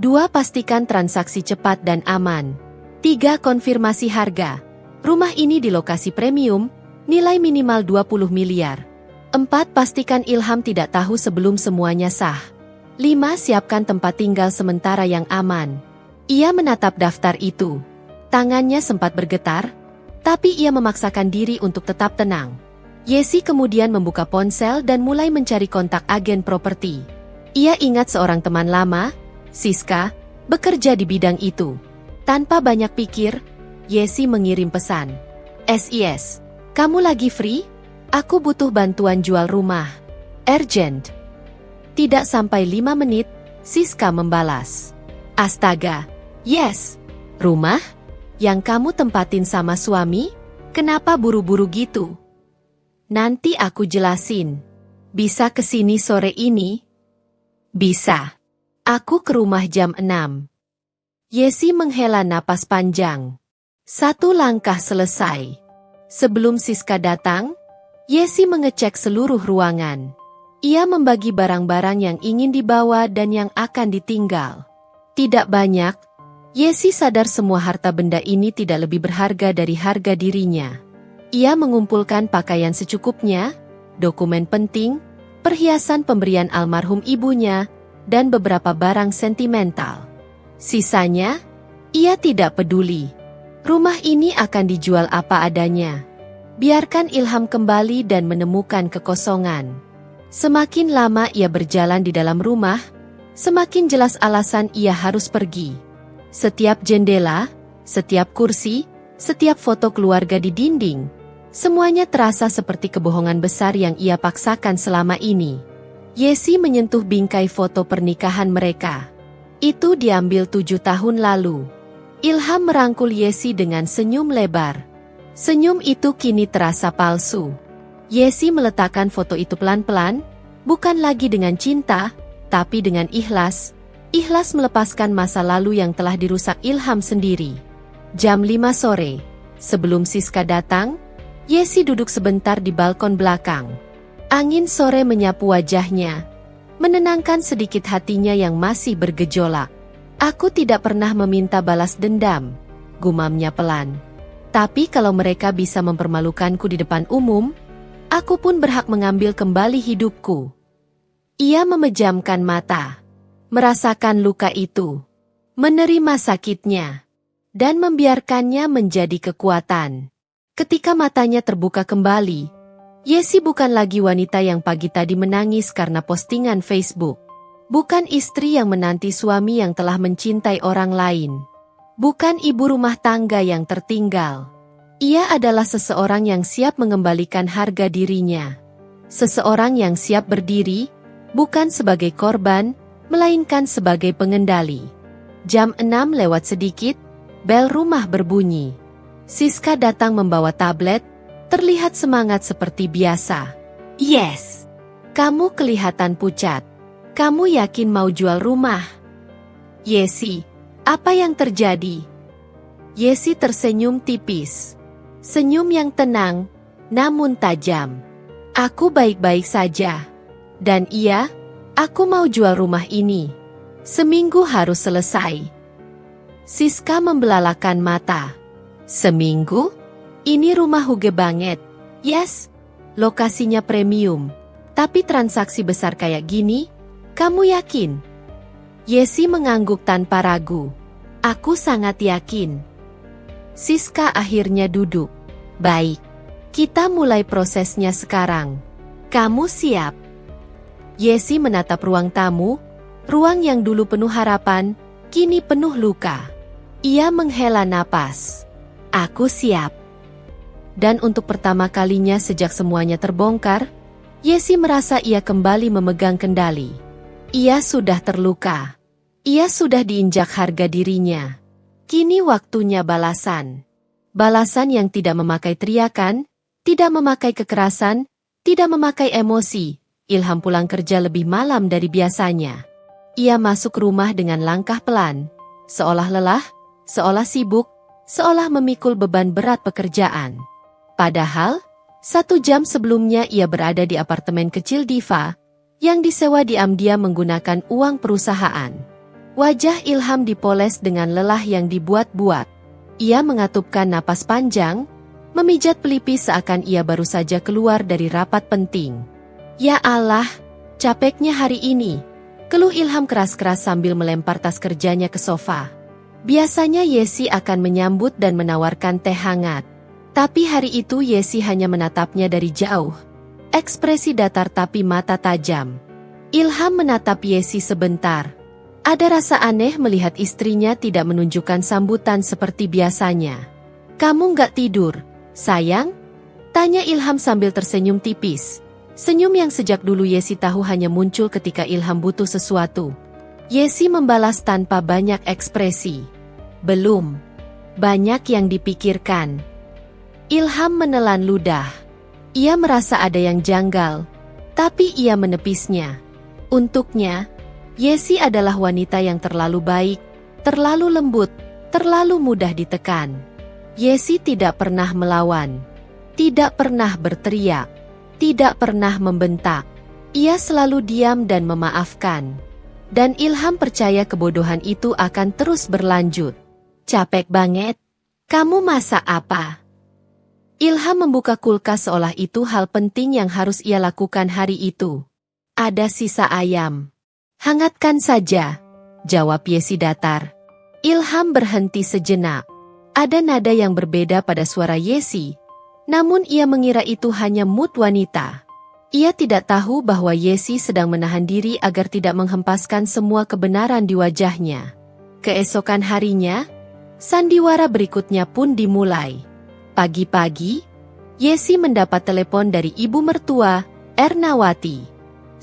2. Pastikan transaksi cepat dan aman. 3. Konfirmasi harga. Rumah ini di lokasi premium, nilai minimal 20 miliar. 4. Pastikan Ilham tidak tahu sebelum semuanya sah. 5. Siapkan tempat tinggal sementara yang aman. Ia menatap daftar itu. Tangannya sempat bergetar, tapi ia memaksakan diri untuk tetap tenang. Yesi kemudian membuka ponsel dan mulai mencari kontak agen properti. Ia ingat seorang teman lama, Siska, bekerja di bidang itu. Tanpa banyak pikir, Yesi mengirim pesan. SIS, kamu lagi free? Aku butuh bantuan jual rumah. Urgent. Tidak sampai 5 menit, Siska membalas. Astaga, yes. Rumah? Yang kamu tempatin sama suami? Kenapa buru-buru gitu? Nanti aku jelasin. Bisa kesini sore ini? Bisa. Aku ke rumah jam 6. Yesi menghela napas panjang. 1 langkah selesai. Sebelum Siska datang, Yesi mengecek seluruh ruangan. Ia membagi barang-barang yang ingin dibawa dan yang akan ditinggal. Tidak banyak, Yesi sadar semua harta benda ini tidak lebih berharga dari harga dirinya. Ia mengumpulkan pakaian secukupnya, dokumen penting, perhiasan pemberian almarhum ibunya, dan beberapa barang sentimental. Sisanya, ia tidak peduli. Rumah ini akan dijual apa adanya. Biarkan Ilham kembali dan menemukan kekosongan. Semakin lama ia berjalan di dalam rumah, semakin jelas alasan ia harus pergi. Setiap jendela, setiap kursi, setiap foto keluarga di dinding, semuanya terasa seperti kebohongan besar yang ia paksakan selama ini. Yesi menyentuh bingkai foto pernikahan mereka. Itu diambil 7 tahun lalu. Ilham merangkul Yesi dengan senyum lebar. Senyum itu kini terasa palsu. Yesi meletakkan foto itu pelan-pelan, bukan lagi dengan cinta, tapi dengan ikhlas. Ikhlas melepaskan masa lalu yang telah dirusak Ilham sendiri. Jam 5 sore, sebelum Siska datang, Yesi duduk sebentar di balkon belakang. Angin sore menyapu wajahnya, menenangkan sedikit hatinya yang masih bergejolak. Aku tidak pernah meminta balas dendam, gumamnya pelan. Tapi kalau mereka bisa mempermalukanku di depan umum, aku pun berhak mengambil kembali hidupku. Ia memejamkan mata, merasakan luka itu, menerima sakitnya, dan membiarkannya menjadi kekuatan. Ketika matanya terbuka kembali, Yesi bukan lagi wanita yang pagi tadi menangis karena postingan Facebook. Bukan istri yang menanti suami yang telah mencintai orang lain. Bukan ibu rumah tangga yang tertinggal. Ia adalah seseorang yang siap mengembalikan harga dirinya. Seseorang yang siap berdiri, bukan sebagai korban, melainkan sebagai pengendali. Jam 6 lewat sedikit, bel rumah berbunyi. Siska datang membawa tablet, terlihat semangat seperti biasa. Yes, kamu kelihatan pucat. Kamu yakin mau jual rumah? Yesi, apa yang terjadi? Yesi tersenyum tipis. Senyum yang tenang, namun tajam. Aku baik-baik saja. Dan iya, aku mau jual rumah ini. Seminggu harus selesai. Siska membelalakan mata. Seminggu? Ini rumah huge banget. Yes, lokasinya premium. Tapi transaksi besar kayak gini, kamu yakin? Yesi mengangguk tanpa ragu. Aku sangat yakin. Siska akhirnya duduk. Baik, kita mulai prosesnya sekarang. Kamu siap? Yesi menatap ruang tamu, ruang yang dulu penuh harapan, kini penuh luka. Ia menghela napas. Aku siap. Dan untuk pertama kalinya sejak semuanya terbongkar, Yesi merasa ia kembali memegang kendali. Ia sudah terluka. Ia sudah diinjak harga dirinya. Kini waktunya balasan. Balasan yang tidak memakai teriakan, tidak memakai kekerasan, tidak memakai emosi. Ilham pulang kerja lebih malam dari biasanya. Ia masuk rumah dengan langkah pelan, seolah lelah, seolah sibuk, seolah memikul beban berat pekerjaan. Padahal, 1 jam sebelumnya ia berada di apartemen kecil Diva, yang disewa diam-diam menggunakan uang perusahaan. Wajah Ilham dipoles dengan lelah yang dibuat-buat. Ia mengatupkan napas panjang, memijat pelipis seakan ia baru saja keluar dari rapat penting. Ya Allah, capeknya hari ini, keluh Ilham keras-keras sambil melempar tas kerjanya ke sofa. Biasanya Yesi akan menyambut dan menawarkan teh hangat. Tapi hari itu Yesi hanya menatapnya dari jauh. Ekspresi datar tapi mata tajam. Ilham menatap Yesi sebentar. Ada rasa aneh melihat istrinya tidak menunjukkan sambutan seperti biasanya. Kamu nggak tidur, sayang? Tanya Ilham sambil tersenyum tipis. Senyum yang sejak dulu Yesi tahu hanya muncul ketika Ilham butuh sesuatu. Yesi membalas tanpa banyak ekspresi. Belum. Banyak yang dipikirkan. Ilham menelan ludah. Ia merasa ada yang janggal, tapi ia menepisnya. Untuknya, Yesi adalah wanita yang terlalu baik, terlalu lembut, terlalu mudah ditekan. Yesi tidak pernah melawan, tidak pernah berteriak, tidak pernah membentak. Ia selalu diam dan memaafkan. Dan Ilham percaya kebodohan itu akan terus berlanjut. Capek banget. Kamu masak apa? Ilham membuka kulkas seolah itu hal penting yang harus ia lakukan hari itu. Ada sisa ayam. Hangatkan saja, jawab Yesi datar. Ilham berhenti sejenak. Ada nada yang berbeda pada suara Yesi. Namun ia mengira itu hanya mood wanita. Ia tidak tahu bahwa Yesi sedang menahan diri agar tidak menghempaskan semua kebenaran di wajahnya. Keesokan harinya, sandiwara berikutnya pun dimulai. Pagi-pagi, Yesi mendapat telepon dari ibu mertua, Ernawati.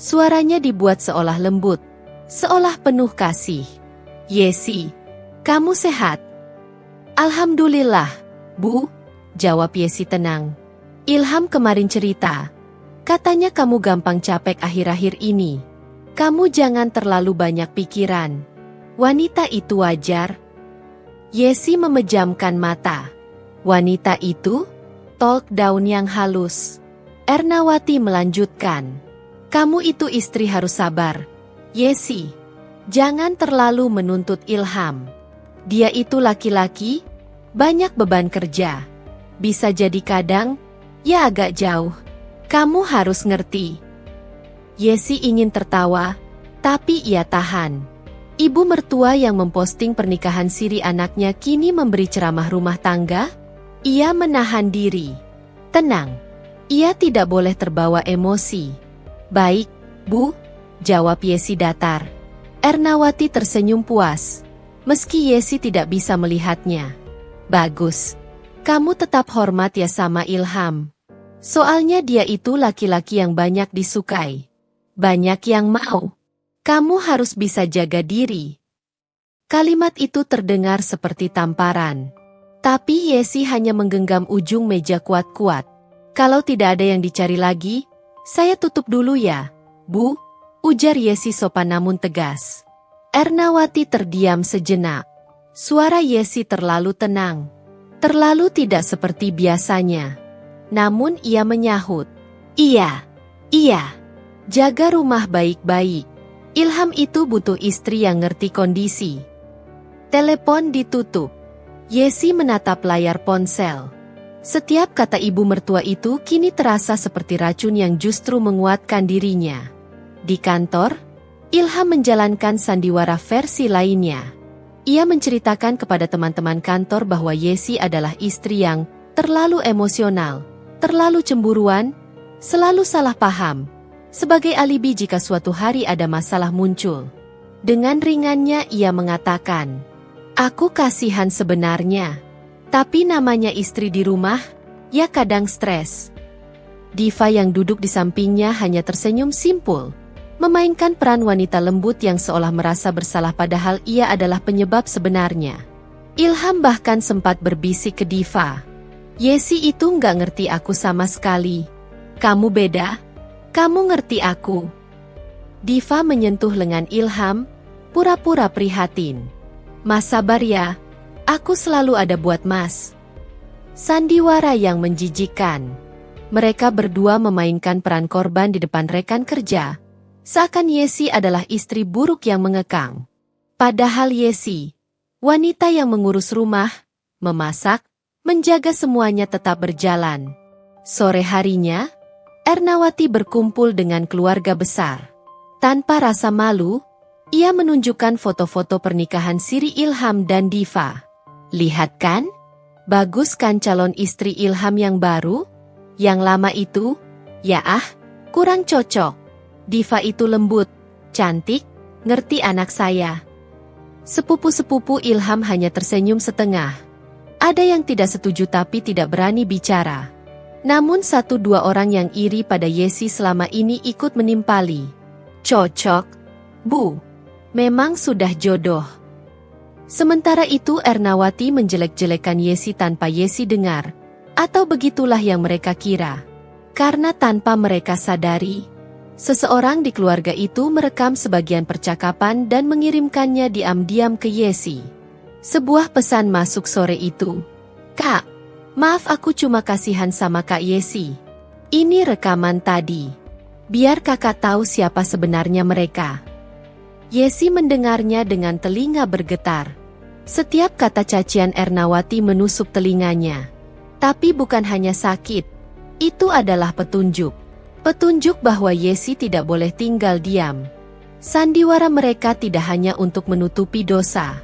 Suaranya dibuat seolah lembut, seolah penuh kasih. "Yesi, kamu sehat?" "Alhamdulillah, Bu," jawab Yesi tenang. "Ilham kemarin cerita. Katanya kamu gampang capek akhir-akhir ini. Kamu jangan terlalu banyak pikiran. Wanita itu wajar." Yesi memejamkan mata. "Wanita itu?" Talk down yang halus. Ernawati melanjutkan. "Kamu itu istri harus sabar. Yesi, jangan terlalu menuntut Ilham. Dia itu laki-laki, banyak beban kerja. Bisa jadi kadang, ya agak jauh. Kamu harus ngerti." Yesi ingin tertawa, tapi ia tahan. Ibu mertua yang memposting pernikahan siri anaknya kini memberi ceramah rumah tangga. Ia menahan diri. Tenang, ia tidak boleh terbawa emosi. "Baik, Bu," jawab Yesi datar. Ernawati tersenyum puas, meski Yesi tidak bisa melihatnya. "Bagus. Kamu tetap hormat ya sama Ilham. Soalnya dia itu laki-laki yang banyak disukai. Banyak yang mau. Kamu harus bisa jaga diri." Kalimat itu terdengar seperti tamparan. Tapi Yesi hanya menggenggam ujung meja kuat-kuat. "Kalau tidak ada yang dicari lagi, saya tutup dulu ya, Bu," ujar Yesi sopan namun tegas. Ernawati terdiam sejenak. Suara Yesi terlalu tenang. Terlalu tidak seperti biasanya. Namun ia menyahut. Iya, jaga rumah baik-baik. Ilham itu butuh istri yang ngerti kondisi." Telepon ditutup. Yesi menatap layar ponsel. Setiap kata ibu mertua itu kini terasa seperti racun yang justru menguatkan dirinya. Di kantor, Ilham menjalankan sandiwara versi lainnya. Ia menceritakan kepada teman-teman kantor bahwa Yesi adalah istri yang terlalu emosional, terlalu cemburuan, selalu salah paham, sebagai alibi jika suatu hari ada masalah muncul. Dengan ringannya ia mengatakan, "Aku kasihan sebenarnya, tapi namanya istri di rumah, ya kadang stres." Diva yang duduk di sampingnya hanya tersenyum simpul, memainkan peran wanita lembut yang seolah merasa bersalah padahal ia adalah penyebab sebenarnya. Ilham bahkan sempat berbisik ke Diva, "Yesi itu nggak ngerti aku sama sekali. Kamu beda. Kamu ngerti aku." Diva menyentuh lengan Ilham, pura-pura prihatin. "Mas sabar ya, aku selalu ada buat Mas." Sandiwara yang menjijikkan. Mereka berdua memainkan peran korban di depan rekan kerja. Seakan Yesi adalah istri buruk yang mengekang. Padahal Yesi, wanita yang mengurus rumah, memasak, menjaga semuanya tetap berjalan. Sore harinya, Ernawati berkumpul dengan keluarga besar. Tanpa rasa malu, ia menunjukkan foto-foto pernikahan siri Ilham dan Diva. "Lihat kan? Bagus kan calon istri Ilham yang baru? Yang lama itu, ya kurang cocok. Diva itu lembut, cantik, ngerti anak saya." Sepupu-sepupu Ilham hanya tersenyum setengah. Ada yang tidak setuju tapi tidak berani bicara. Namun satu dua orang yang iri pada Yesi selama ini ikut menimpali. "Cocok, Bu. Memang sudah jodoh." Sementara itu Ernawati menjelek-jelekan Yesi tanpa Yesi dengar. Atau begitulah yang mereka kira. Karena tanpa mereka sadari, seseorang di keluarga itu merekam sebagian percakapan dan mengirimkannya diam-diam ke Yesi. Sebuah pesan masuk sore itu. "Kak, maaf aku cuma kasihan sama Kak Yesi. Ini rekaman tadi. Biar kakak tahu siapa sebenarnya mereka." Yesi mendengarnya dengan telinga bergetar. Setiap kata cacian Ernawati menusuk telinganya. Tapi bukan hanya sakit. Itu adalah petunjuk. Petunjuk bahwa Yesi tidak boleh tinggal diam. Sandiwara mereka tidak hanya untuk menutupi dosa,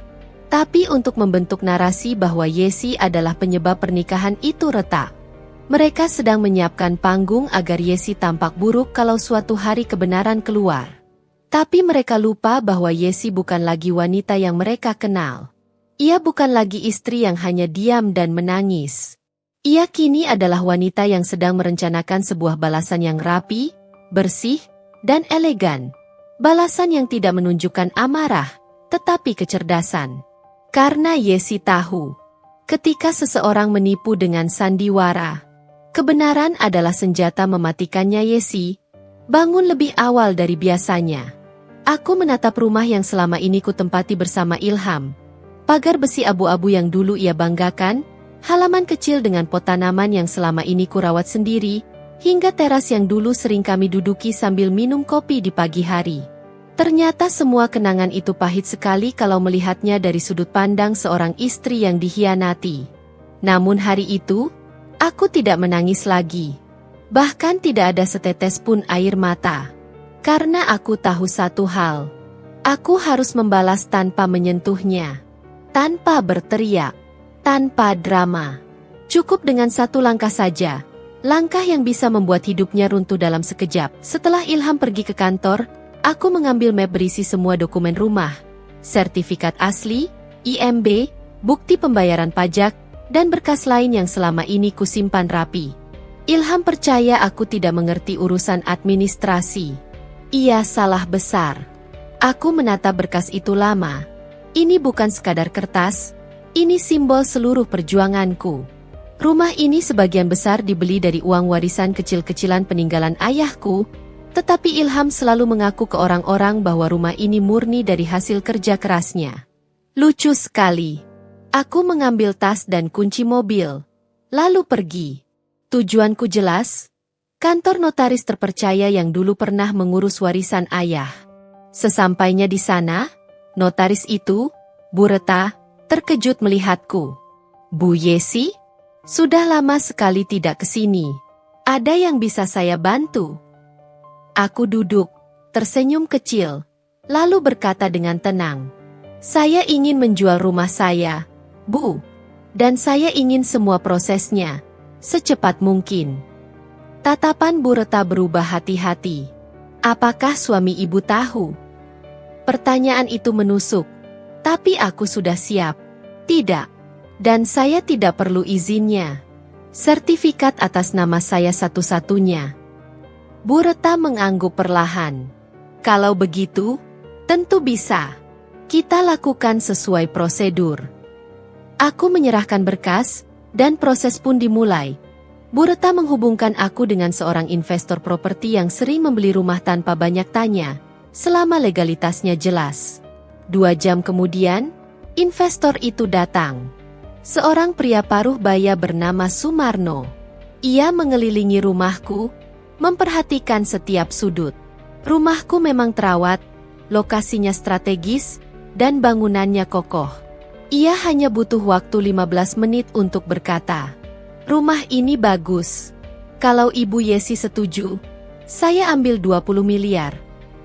tapi untuk membentuk narasi bahwa Yesi adalah penyebab pernikahan itu retak. Mereka sedang menyiapkan panggung agar Yesi tampak buruk kalau suatu hari kebenaran keluar. Tapi mereka lupa bahwa Yesi bukan lagi wanita yang mereka kenal. Ia bukan lagi istri yang hanya diam dan menangis. Ia kini adalah wanita yang sedang merencanakan sebuah balasan yang rapi, bersih, dan elegan. Balasan yang tidak menunjukkan amarah, tetapi kecerdasan. Karena Yesi tahu, ketika seseorang menipu dengan sandiwara, kebenaran adalah senjata mematikannya. Yesi bangun lebih awal dari biasanya. Aku menatap rumah yang selama ini ku tempati bersama Ilham. Pagar besi abu-abu yang dulu ia banggakan, halaman kecil dengan pot tanaman yang selama ini kurawat sendiri, hingga teras yang dulu sering kami duduki sambil minum kopi di pagi hari. Ternyata semua kenangan itu pahit sekali kalau melihatnya dari sudut pandang seorang istri yang dikhianati. Namun hari itu, aku tidak menangis lagi. Bahkan tidak ada setetes pun air mata. Karena aku tahu satu hal. Aku harus membalas tanpa menyentuhnya. Tanpa berteriak, tanpa drama. Cukup dengan satu langkah saja. Langkah yang bisa membuat hidupnya runtuh dalam sekejap. Setelah Ilham pergi ke kantor, aku mengambil map berisi semua dokumen rumah, sertifikat asli, IMB, bukti pembayaran pajak, dan berkas lain yang selama ini kusimpan rapi. Ilham percaya aku tidak mengerti urusan administrasi. Ia salah besar. Aku menatap berkas itu lama. Ini bukan sekadar kertas, ini simbol seluruh perjuanganku. Rumah ini sebagian besar dibeli dari uang warisan kecil-kecilan peninggalan ayahku, tetapi Ilham selalu mengaku ke orang-orang bahwa rumah ini murni dari hasil kerja kerasnya. Lucu sekali. Aku mengambil tas dan kunci mobil, lalu pergi. Tujuanku jelas, kantor notaris terpercaya yang dulu pernah mengurus warisan ayah. Sesampainya di sana, notaris itu, Bu Reta, terkejut melihatku. Bu Yesi? Sudah lama sekali tidak ke sini. Ada yang bisa saya bantu? Aku duduk, tersenyum kecil, lalu berkata dengan tenang. Saya ingin menjual rumah saya, Bu. Dan saya ingin semua prosesnya, secepat mungkin. Tatapan Bu Reta berubah hati-hati. Apakah suami ibu tahu? Pertanyaan itu menusuk, tapi aku sudah siap. Tidak, dan saya tidak perlu izinnya. Sertifikat atas nama saya satu-satunya. Bu Reta mengangguk perlahan. Kalau begitu, tentu bisa. Kita lakukan sesuai prosedur. Aku menyerahkan berkas, dan proses pun dimulai. Bu Reta menghubungkan aku dengan seorang investor properti yang sering membeli rumah tanpa banyak tanya, selama legalitasnya jelas. 2 jam kemudian, investor itu datang. Seorang pria paruh baya bernama Sumarno. Ia mengelilingi rumahku, memperhatikan setiap sudut. Rumahku memang terawat, lokasinya strategis, dan bangunannya kokoh. Ia hanya butuh waktu 15 menit untuk berkata, "Rumah ini bagus. Kalau Ibu Yesi setuju, saya ambil 20 miliar.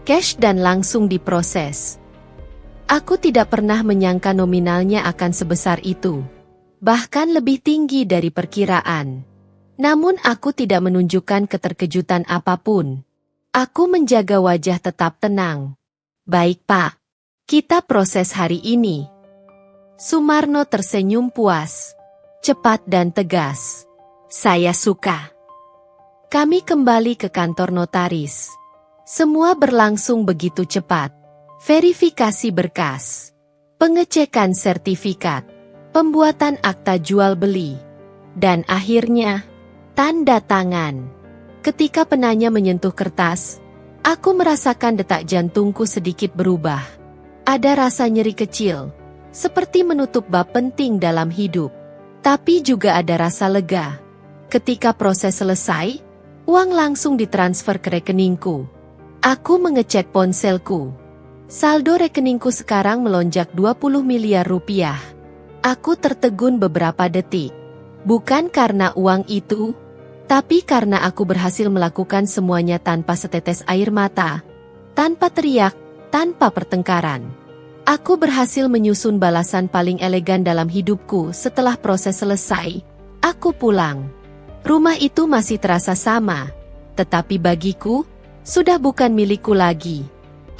Cash dan langsung diproses." Aku tidak pernah menyangka nominalnya akan sebesar itu. Bahkan lebih tinggi dari perkiraan. Namun aku tidak menunjukkan keterkejutan apapun. Aku menjaga wajah tetap tenang. Baik Pak, kita proses hari ini. Sumarno tersenyum puas. Cepat dan tegas. Saya suka. Kami kembali ke kantor notaris. Semua berlangsung begitu cepat. Verifikasi berkas, pengecekan sertifikat, pembuatan akta jual beli, dan akhirnya, tanda tangan. Ketika penanya menyentuh kertas, aku merasakan detak jantungku sedikit berubah. Ada rasa nyeri kecil, seperti menutup bab penting dalam hidup. Tapi juga ada rasa lega. Ketika proses selesai, uang langsung ditransfer ke rekeningku. Aku mengecek ponselku. Saldo rekeningku sekarang melonjak 20 miliar rupiah. Aku tertegun beberapa detik. Bukan karena uang itu, tapi karena aku berhasil melakukan semuanya tanpa setetes air mata, tanpa teriak, tanpa pertengkaran. Aku berhasil menyusun balasan paling elegan dalam hidupku. Setelah proses selesai, aku pulang. Rumah itu masih terasa sama, tetapi bagiku, sudah bukan milikku lagi.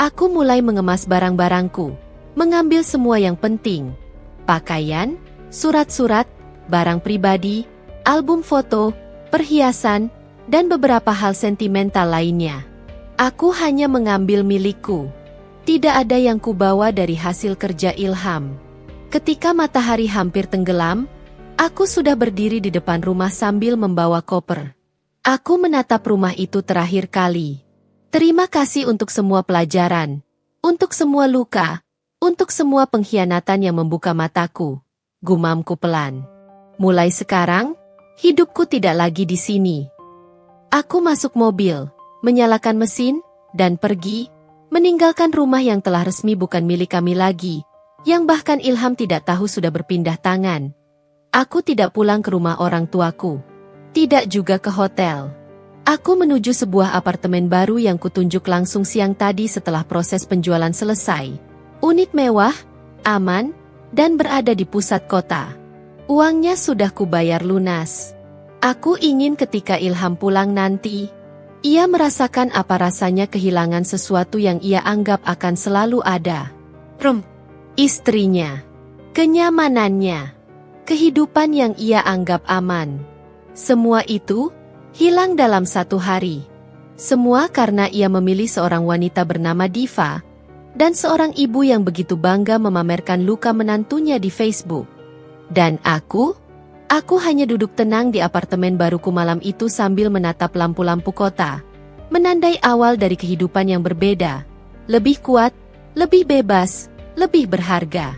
Aku mulai mengemas barang-barangku, mengambil semua yang penting. Pakaian, surat-surat, barang pribadi, album foto, perhiasan, dan beberapa hal sentimental lainnya. Aku hanya mengambil milikku. Tidak ada yang kubawa dari hasil kerja Ilham. Ketika matahari hampir tenggelam, aku sudah berdiri di depan rumah sambil membawa koper. Aku menatap rumah itu terakhir kali. Terima kasih untuk semua pelajaran, untuk semua luka, untuk semua pengkhianatan yang membuka mataku. Gumamku pelan. Mulai sekarang, hidupku tidak lagi di sini. Aku masuk mobil, menyalakan mesin, dan pergi, meninggalkan rumah yang telah resmi bukan milik kami lagi, yang bahkan Ilham tidak tahu sudah berpindah tangan. Aku tidak pulang ke rumah orang tuaku, tidak juga ke hotel. Aku menuju sebuah apartemen baru yang kutunjuk langsung siang tadi setelah proses penjualan selesai. Unit mewah, aman, dan berada di pusat kota. Uangnya sudah kubayar lunas. Aku ingin ketika Ilham pulang nanti, ia merasakan apa rasanya kehilangan sesuatu yang ia anggap akan selalu ada. Istrinya, kenyamanannya, kehidupan yang ia anggap aman. Semua itu hilang dalam satu hari. Semua karena ia memilih seorang wanita bernama Diva, dan seorang ibu yang begitu bangga memamerkan luka menantunya di Facebook. Dan aku hanya duduk tenang di apartemen baruku malam itu sambil menatap lampu-lampu kota, menandai awal dari kehidupan yang berbeda, lebih kuat, lebih bebas, lebih berharga.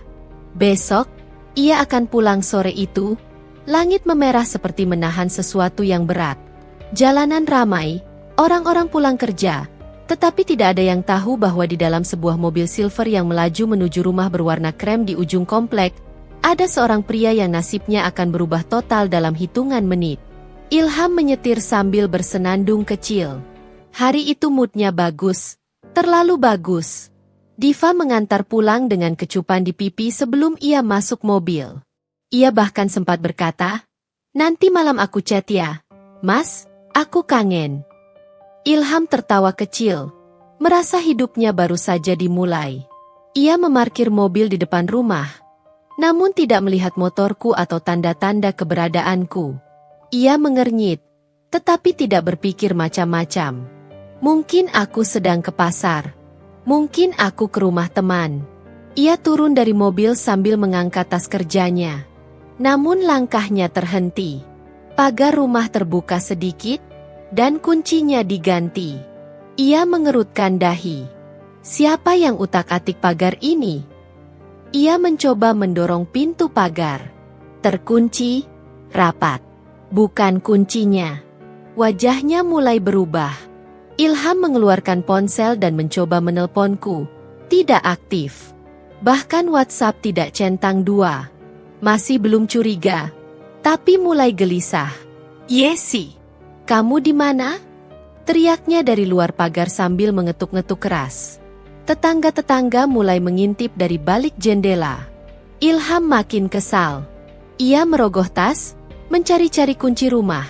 Besok, ia akan pulang sore itu, langit memerah seperti menahan sesuatu yang berat. Jalanan ramai, orang-orang pulang kerja, tetapi tidak ada yang tahu bahwa di dalam sebuah mobil silver yang melaju menuju rumah berwarna krem di ujung komplek, ada seorang pria yang nasibnya akan berubah total dalam hitungan menit. Ilham menyetir sambil bersenandung kecil. Hari itu moodnya bagus, terlalu bagus. Diva mengantar pulang dengan kecupan di pipi sebelum ia masuk mobil. Ia bahkan sempat berkata, "Nanti malam aku chat ya, Mas, aku kangen." Ilham tertawa kecil, merasa hidupnya baru saja dimulai. Ia memarkir mobil di depan rumah, namun tidak melihat motorku atau tanda-tanda keberadaanku. Ia mengernyit, tetapi tidak berpikir macam-macam. Mungkin aku sedang ke pasar. Mungkin aku ke rumah teman. Ia turun dari mobil sambil mengangkat tas kerjanya. Namun langkahnya terhenti. Pagar rumah terbuka sedikit, dan kuncinya diganti. Ia mengerutkan dahi. Siapa yang utak-atik pagar ini? Ia mencoba mendorong pintu pagar. Terkunci, rapat. Bukan kuncinya. Wajahnya mulai berubah. Ilham mengeluarkan ponsel dan mencoba menelponku. Tidak aktif. Bahkan WhatsApp tidak centang dua. Masih belum curiga, tapi mulai gelisah. "Yesi, kamu di mana?" teriaknya dari luar pagar sambil mengetuk-ngetuk keras. Tetangga-tetangga mulai mengintip dari balik jendela. Ilham makin kesal. Ia merogoh tas, mencari-cari kunci rumah.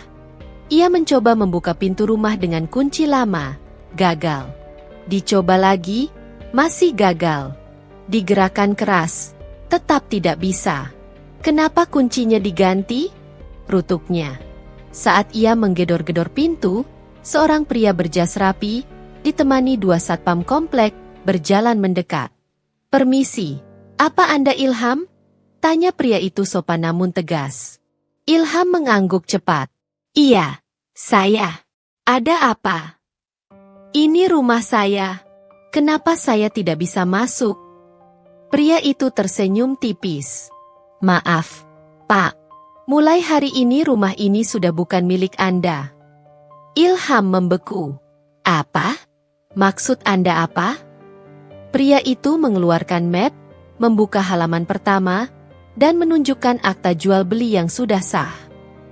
Ia mencoba membuka pintu rumah dengan kunci lama. Gagal. Dicoba lagi, masih gagal. Digerakkan keras, tetap tidak bisa. "Kenapa kuncinya diganti?" rutuknya. Saat ia menggedor-gedor pintu, seorang pria berjas rapi, ditemani dua satpam komplek, berjalan mendekat. "Permisi, apa Anda Ilham?" tanya pria itu sopan namun tegas. Ilham mengangguk cepat. "Iya, saya. Ada apa?" "Ini rumah saya. Kenapa saya tidak bisa masuk?" Pria itu tersenyum tipis. "Maaf, Pak. Mulai hari ini rumah ini sudah bukan milik Anda." Ilham membeku. "Apa? Maksud Anda apa?" Pria itu mengeluarkan map, membuka halaman pertama, dan menunjukkan akta jual beli yang sudah sah.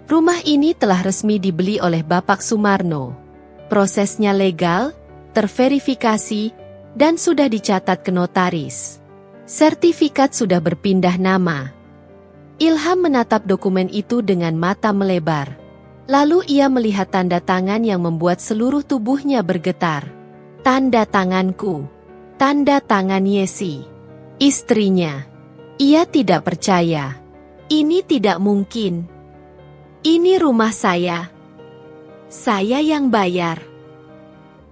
Rumah ini telah resmi dibeli oleh Bapak Sumarno. Prosesnya legal, terverifikasi, dan sudah dicatat ke notaris. Sertifikat sudah berpindah nama. Ilham menatap dokumen itu dengan mata melebar. Lalu ia melihat tanda tangan yang membuat seluruh tubuhnya bergetar. Tanda tanganku. Tanda tangan Yesi. Istrinya. Ia tidak percaya. Ini tidak mungkin. Ini rumah saya. Saya yang bayar.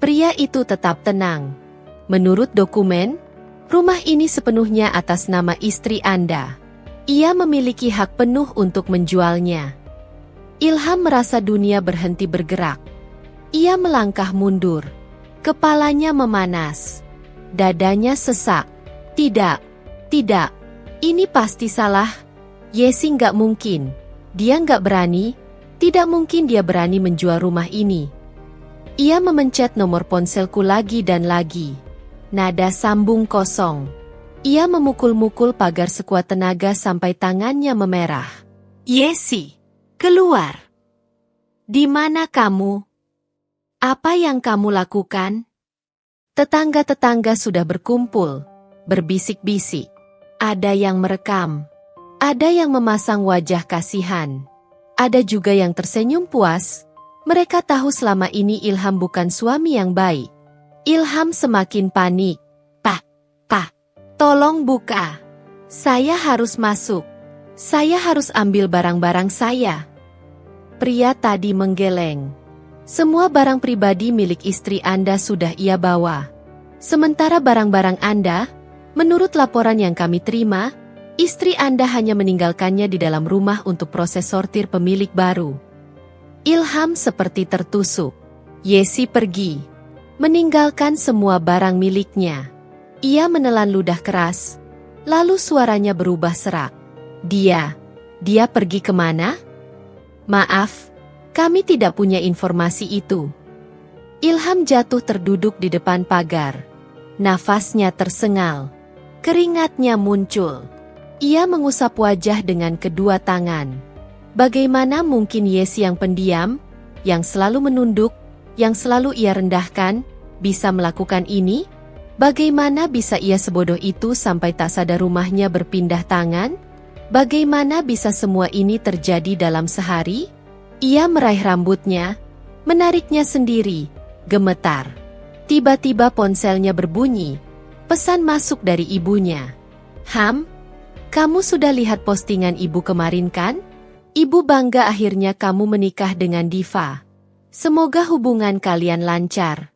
Pria itu tetap tenang. Menurut dokumen, rumah ini sepenuhnya atas nama istri Anda. Ia memiliki hak penuh untuk menjualnya. Ilham merasa dunia berhenti bergerak. Ia melangkah mundur. Kepalanya memanas. Dadanya sesak. Tidak. Ini pasti salah. Yesi nggak mungkin. Dia nggak berani. Tidak mungkin dia berani menjual rumah ini. Ia memencet nomor ponselku lagi dan lagi. Nada sambung kosong. Ia memukul-mukul pagar sekuat tenaga sampai tangannya memerah. Yesi, keluar. Di mana kamu? Apa yang kamu lakukan? Tetangga-tetangga sudah berkumpul, berbisik-bisik. Ada yang merekam. Ada yang memasang wajah kasihan. Ada juga yang tersenyum puas. Mereka tahu selama ini Ilham bukan suami yang baik. Ilham semakin panik. Pak, tolong buka. Saya harus masuk. Saya harus ambil barang-barang saya. Pria tadi menggeleng. Semua barang pribadi milik istri Anda sudah ia bawa. Sementara barang-barang Anda, menurut laporan yang kami terima, istri Anda hanya meninggalkannya di dalam rumah untuk proses sortir pemilik baru. Ilham seperti tertusuk. Yesi pergi, meninggalkan semua barang miliknya. Ia menelan ludah keras, lalu suaranya berubah serak. Dia pergi kemana? Maaf, kami tidak punya informasi itu. Ilham jatuh terduduk di depan pagar. Nafasnya tersengal. Keringatnya muncul. Ia mengusap wajah dengan kedua tangan. Bagaimana mungkin Yesi yang pendiam, yang selalu menunduk, yang selalu ia rendahkan, bisa melakukan ini? Bagaimana bisa ia sebodoh itu sampai tak sadar rumahnya berpindah tangan? Bagaimana bisa semua ini terjadi dalam sehari? Ia meraih rambutnya, menariknya sendiri, gemetar. Tiba-tiba ponselnya berbunyi. Pesan masuk dari ibunya. Ham, kamu sudah lihat postingan ibu kemarin kan? Ibu bangga akhirnya kamu menikah dengan Diva. Semoga hubungan kalian lancar.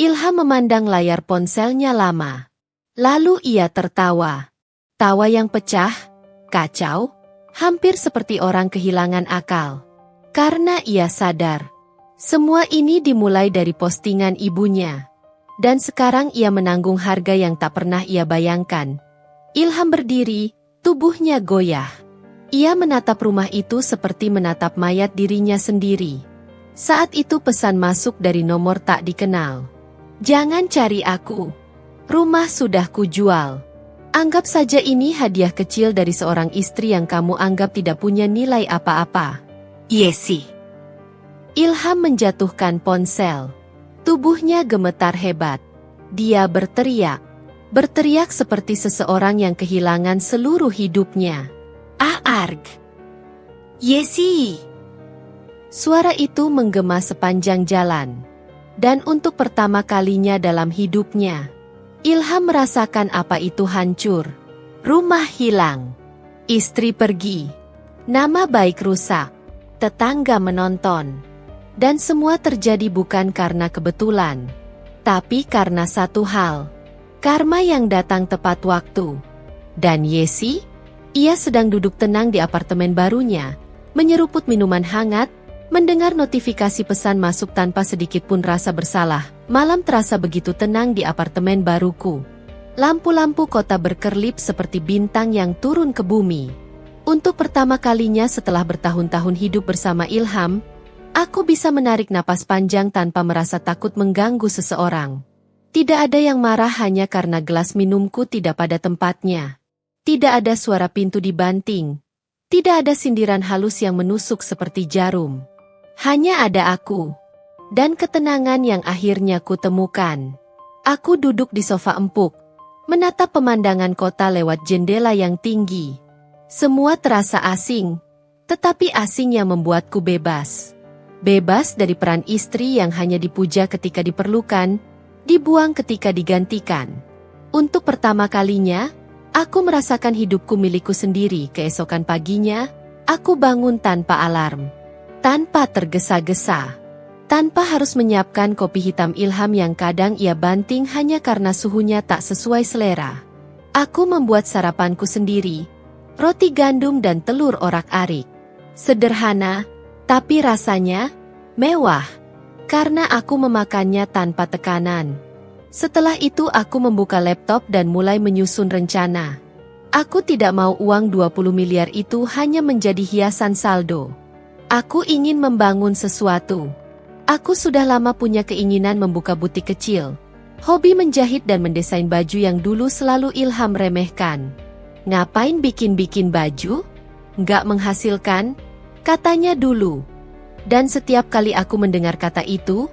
Ilham memandang layar ponselnya lama. Lalu ia tertawa. Tawa yang pecah, kacau, hampir seperti orang kehilangan akal. Karena ia sadar, semua ini dimulai dari postingan ibunya. Dan sekarang ia menanggung harga yang tak pernah ia bayangkan. Ilham berdiri, tubuhnya goyah. Ia menatap rumah itu seperti menatap mayat dirinya sendiri. Saat itu pesan masuk dari nomor tak dikenal. Jangan cari aku. Rumah sudah kujual. Anggap saja ini hadiah kecil dari seorang istri yang kamu anggap tidak punya nilai apa-apa. Yesi. Ilham menjatuhkan ponsel. Tubuhnya gemetar hebat. Dia berteriak. Berteriak seperti seseorang yang kehilangan seluruh hidupnya. Arg. Yesi. Suara itu menggema sepanjang jalan. Dan untuk pertama kalinya dalam hidupnya, Ilham merasakan apa itu hancur. Rumah hilang. Istri pergi. Nama baik rusak. Tetangga menonton. Dan semua terjadi bukan karena kebetulan, tapi karena satu hal. Karma yang datang tepat waktu. Dan Yesi? Ia sedang duduk tenang di apartemen barunya, menyeruput minuman hangat, mendengar notifikasi pesan masuk tanpa sedikit pun rasa bersalah. Malam terasa begitu tenang di apartemen baruku. Lampu-lampu kota berkerlip seperti bintang yang turun ke bumi. Untuk pertama kalinya setelah bertahun-tahun hidup bersama Ilham, aku bisa menarik napas panjang tanpa merasa takut mengganggu seseorang. Tidak ada yang marah hanya karena gelas minumku tidak pada tempatnya. Tidak ada suara pintu dibanting. Tidak ada sindiran halus yang menusuk seperti jarum. Hanya ada aku. Dan ketenangan yang akhirnya kutemukan. Aku duduk di sofa empuk, menatap pemandangan kota lewat jendela yang tinggi. Semua terasa asing. tetapi asing yang membuatku bebas. Bebas dari peran istri yang hanya dipuja ketika diperlukan, dibuang ketika digantikan. Untuk pertama kalinya, aku merasakan hidupku milikku sendiri. Keesokan paginya, aku bangun tanpa alarm, tanpa tergesa-gesa, tanpa harus menyiapkan kopi hitam Ilham yang kadang ia banting hanya karena suhunya tak sesuai selera. Aku membuat sarapanku sendiri, roti gandum dan telur orak-arik. Sederhana, tapi rasanya mewah, karena aku memakannya tanpa tekanan. Setelah itu aku membuka laptop dan mulai menyusun rencana. Aku tidak mau uang 20 miliar itu hanya menjadi hiasan saldo. Aku ingin membangun sesuatu. Aku sudah lama punya keinginan membuka butik kecil. Hobi menjahit dan mendesain baju yang dulu selalu Ilham remehkan. Ngapain bikin-bikin baju? Nggak menghasilkan, katanya dulu. Dan setiap kali aku mendengar kata itu,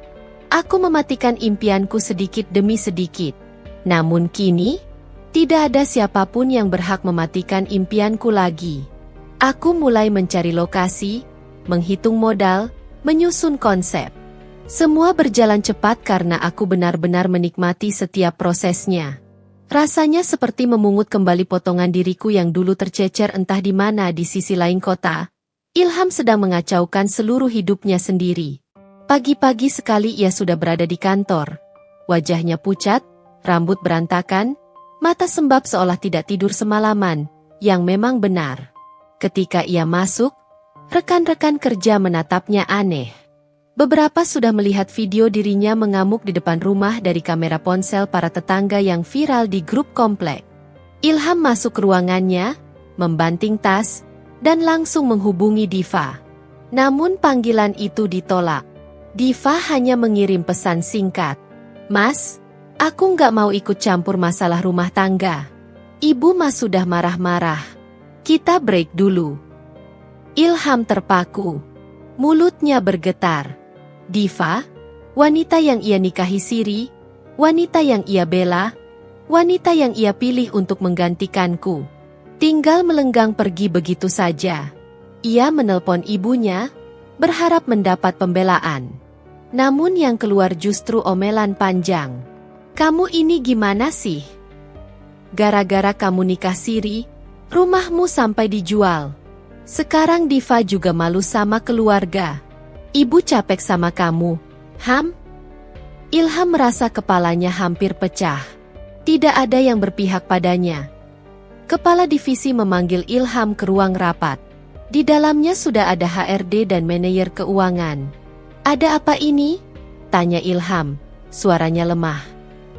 aku mematikan impianku sedikit demi sedikit. Namun kini, tidak ada siapapun yang berhak mematikan impianku lagi. Aku mulai mencari lokasi, menghitung modal, menyusun konsep. Semua berjalan cepat karena aku benar-benar menikmati setiap prosesnya. Rasanya seperti memungut kembali potongan diriku yang dulu tercecer entah di mana di sisi lain kota. Ilham sedang mengacaukan seluruh hidupnya sendiri. Pagi-pagi sekali ia sudah berada di kantor. Wajahnya pucat, rambut berantakan, mata sembab seolah tidak tidur semalaman, yang memang benar. Ketika ia masuk, rekan-rekan kerja menatapnya aneh. Beberapa sudah melihat video dirinya mengamuk di depan rumah dari kamera ponsel para tetangga yang viral di grup komplek. Ilham masuk ke ruangannya, membanting tas, dan langsung menghubungi Diva. Namun panggilan itu ditolak. Diva hanya mengirim pesan singkat. "Mas, aku nggak mau ikut campur masalah rumah tangga. Ibu Mas sudah marah-marah. Kita break dulu." Ilham terpaku. Mulutnya bergetar. Diva, wanita yang ia nikahi siri, wanita yang ia bela, wanita yang ia pilih untuk menggantikanku, tinggal melenggang pergi begitu saja. Ia menelpon ibunya, berharap mendapat pembelaan. Namun yang keluar justru omelan panjang. "Kamu ini gimana sih? Gara-gara kamu nikah siri, rumahmu sampai dijual. Sekarang Diva juga malu sama keluarga. Ibu capek sama kamu, Ham?" Ilham merasa kepalanya hampir pecah. Tidak ada yang berpihak padanya. Kepala divisi memanggil Ilham ke ruang rapat. Di dalamnya sudah ada HRD dan manajer keuangan. "Ada apa ini?" tanya Ilham, suaranya lemah.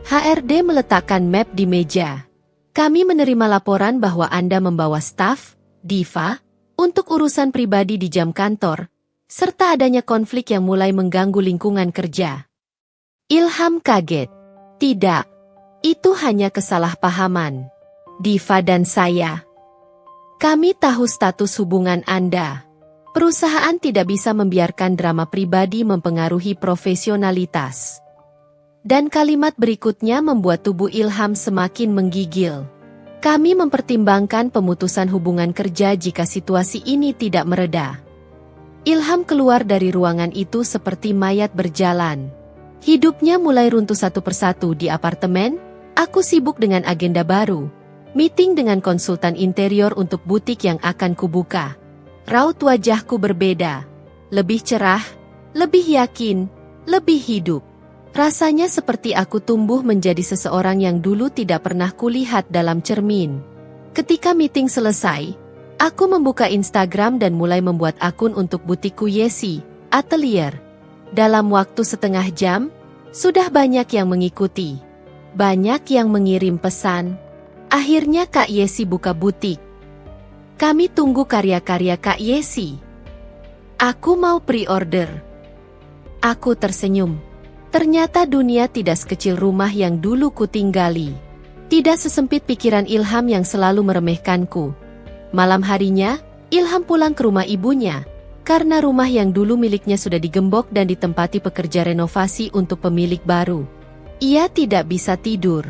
HRD meletakkan map di meja. "Kami menerima laporan bahwa Anda membawa staf, Diva, untuk urusan pribadi di jam kantor, serta adanya konflik yang mulai mengganggu lingkungan kerja." Ilham kaget. "Tidak, itu hanya kesalahpahaman. Diva dan saya. Kami tahu status hubungan Anda. Perusahaan tidak bisa membiarkan drama pribadi mempengaruhi profesionalitas." Dan kalimat berikutnya membuat tubuh Ilham semakin menggigil. "Kami mempertimbangkan pemutusan hubungan kerja jika situasi ini tidak mereda." Ilham keluar dari ruangan itu seperti mayat berjalan. Hidupnya mulai runtuh satu persatu di apartemen. Aku sibuk dengan agenda baru. Meeting dengan konsultan interior untuk butik yang akan kubuka. Raut wajahku berbeda. Lebih cerah, lebih yakin, lebih hidup. Rasanya seperti aku tumbuh menjadi seseorang yang dulu tidak pernah kulihat dalam cermin. Ketika meeting selesai, aku membuka Instagram dan mulai membuat akun untuk butikku Yesi, Atelier. Dalam waktu setengah jam, sudah banyak yang mengikuti. Banyak yang mengirim pesan. Akhirnya Kak Yesi buka butik. "Kami tunggu karya-karya Kak Yesi. Aku mau pre-order." Aku tersenyum. Ternyata dunia tidak sekecil rumah yang dulu kutinggali. Tidak sesempit pikiran Ilham yang selalu meremehkanku. Malam harinya, Ilham pulang ke rumah ibunya, karena rumah yang dulu miliknya sudah digembok dan ditempati pekerja renovasi untuk pemilik baru. Ia tidak bisa tidur,